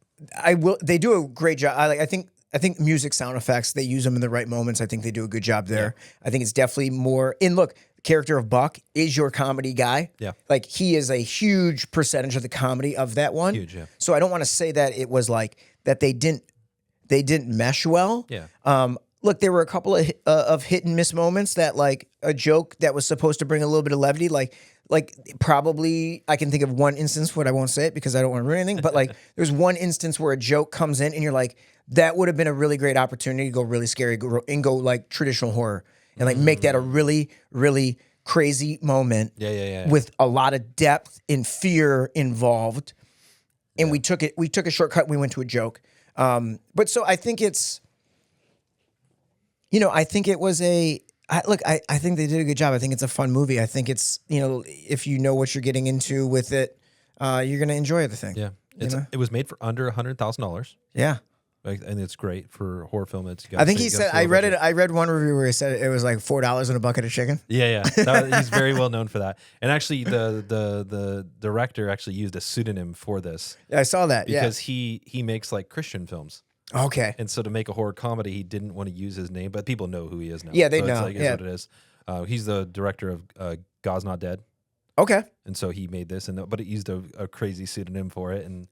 They do a great job. I think music, sound effects, they use them in the right moments. I think they do a good job there. I think it's definitely more. And look, the character of Buck is your comedy guy. Yeah. Like he is a huge percentage of the comedy of that one. Huge, yeah. So I don't want to say that it was like that they didn't mesh well. Yeah. Look, there were a couple of hit and miss moments that like a joke that was supposed to bring a little bit of levity, like probably I can think of one instance, but I won't say it because I don't want to ruin anything. But like there's one instance where a joke comes in and you're like, that would have been a really great opportunity to go really scary and go like traditional horror and like make that a really, really crazy moment. Yeah. With a lot of depth and fear involved. And we took a shortcut and we went to a joke. But so I think it's, I think it was I think they did a good job. I think it's a fun movie. I think it's, if you know what you're getting into with it, you're going to enjoy the thing. Yeah. It was made for under $100,000. Yeah. And it's great for a horror film. I think he said, I read one review where he said it was like $4 in a bucket of chicken. Yeah. He's very well known for that. And actually the director actually used a pseudonym for this. Yeah, I saw that. Because he makes like Christian films. Okay. And so to make a horror comedy, he didn't want to use his name, but people know who he is now. Yeah, they so know. It's like, yeah. what it is. He's the director of God's Not Dead. Okay. And so he made this, but it used a crazy pseudonym for it, and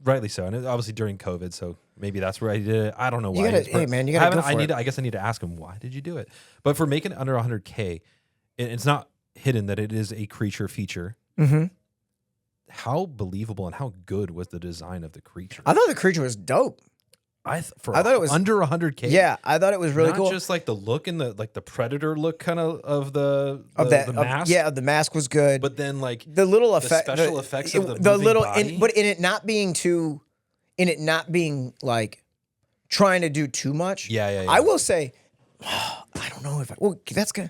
rightly so. And obviously during COVID, so maybe that's where I did it. I don't know why. You gotta go for it. I guess I need to ask him, why did you do it? But for making it under 100K, it's not hidden that it is a creature feature. Mm-hmm. How believable and how good was the design of the creature? I thought the creature was dope. I thought it was under 100K. Yeah, I thought it was really cool. Not just like the look and the predator look kind of the mask. The mask was good. But then like the little effect, the special effects of the little, body. but in it not being like trying to do too much. Yeah. I will say, I don't know if that's gonna.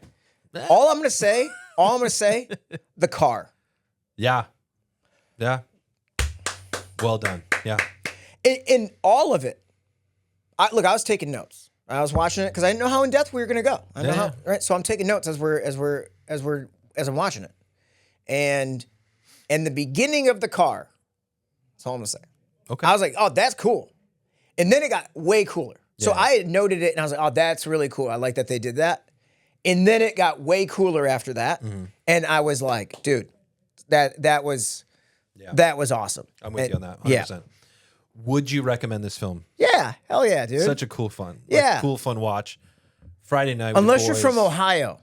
All I'm gonna say, the car. Yeah. Well done. Yeah. In all of it, I was taking notes. I was watching it because I didn't know how in depth we were gonna go. I know how, right? So I'm taking notes as I'm watching it, and the beginning of the car. That's all I'm gonna say. Okay. I was like, oh, that's cool, and then it got way cooler. So I had noted it, and I was like, oh, that's really cool. I like that they did that, and then it got way cooler after that, and I was like, dude, that was awesome. I'm with you on that. 100%. Yeah. Would you recommend this film? Yeah, hell yeah, dude. Such a cool fun. Cool fun watch. Friday night. Unless you're from Ohio,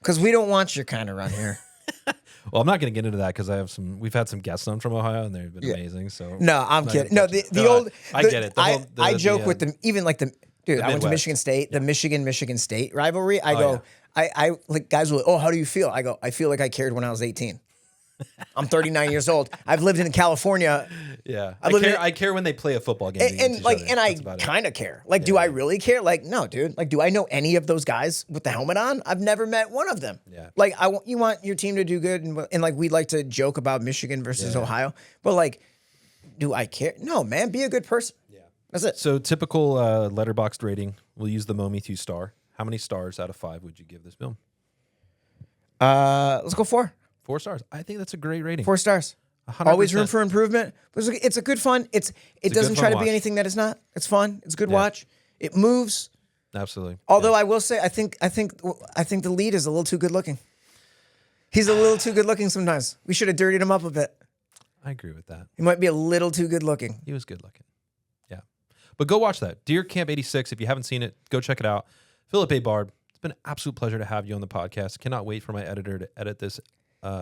because we don't want your kind around here. Well, I'm not going to get into that because we've had some guests on from Ohio and they've been amazing. So no, I'm kidding. No, I get it. I joke with them, even like dude. I went to Michigan State, the Michigan State rivalry. I like guys were like, oh, how do you feel? I go, I feel like I cared when I was 18. I'm 39 years old. I've lived in California. Yeah, I care when they play a football game. And I kind of care. Like, do I really care? Like, no, dude. Like, do I know any of those guys with the helmet on? I've never met one of them. Yeah. Like, you want your team to do good, and like we like to joke about Michigan versus Ohio, but like, do I care? No, man. Be a good person. Yeah, that's it. So typical letterboxed rating. We'll use the Mometu star. How many stars out of 5 would you give this film? Let's go 4. 4 stars. I think that's a great rating. 4 stars. 100%. Always room for improvement. But it's a good fun. It doesn't try to be anything that it's not. It's fun. It's a good watch. It moves. Absolutely. Although I will say, I think the lead is a little too good looking. He's a little too good looking sometimes. We should have dirtied him up a bit. I agree with that. He might be a little too good looking. He was good looking. Yeah. But go watch that. Deer Camp 86. If you haven't seen it, go check it out. Phillip A. Barbb, it's been an absolute pleasure to have you on the podcast. Cannot wait for my editor to edit this.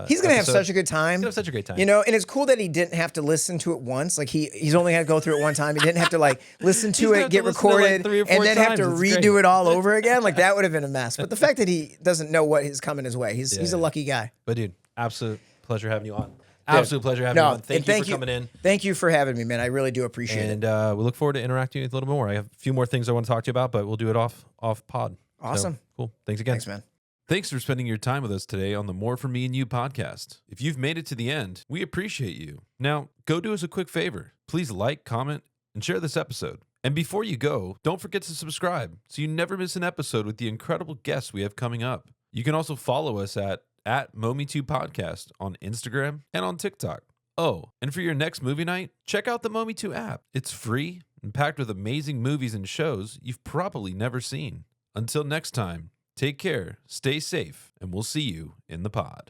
He's going to have such a good time. He's going to have such a great time. You know, and it's cool that he didn't have to listen to it once. Like he's only had to go through it one time. He didn't have to like listen to it, get recorded, and then have to redo it all over again. Like that would have been a mess. But the fact that he doesn't know what is coming his way, he's a lucky guy. But dude, absolute pleasure having you on. Absolute pleasure having you on. Thank you for coming in. Thank you for having me, man. I really do appreciate it. And we look forward to interacting with you a little bit more. I have a few more things I want to talk to you about, but we'll do it off pod. Awesome. So, cool. Thanks again. Thanks, man. Thanks for spending your time with us today on the More For Me and You podcast. If you've made it to the end, we appreciate you. Now, go do us a quick favor. Please like, comment, and share this episode. And before you go, don't forget to subscribe so you never miss an episode with the incredible guests we have coming up. You can also follow us at Mometu Podcast on Instagram and on TikTok. Oh, and for your next movie night, check out the Mometu app. It's free and packed with amazing movies and shows you've probably never seen. Until next time, take care, stay safe, and we'll see you in the pod.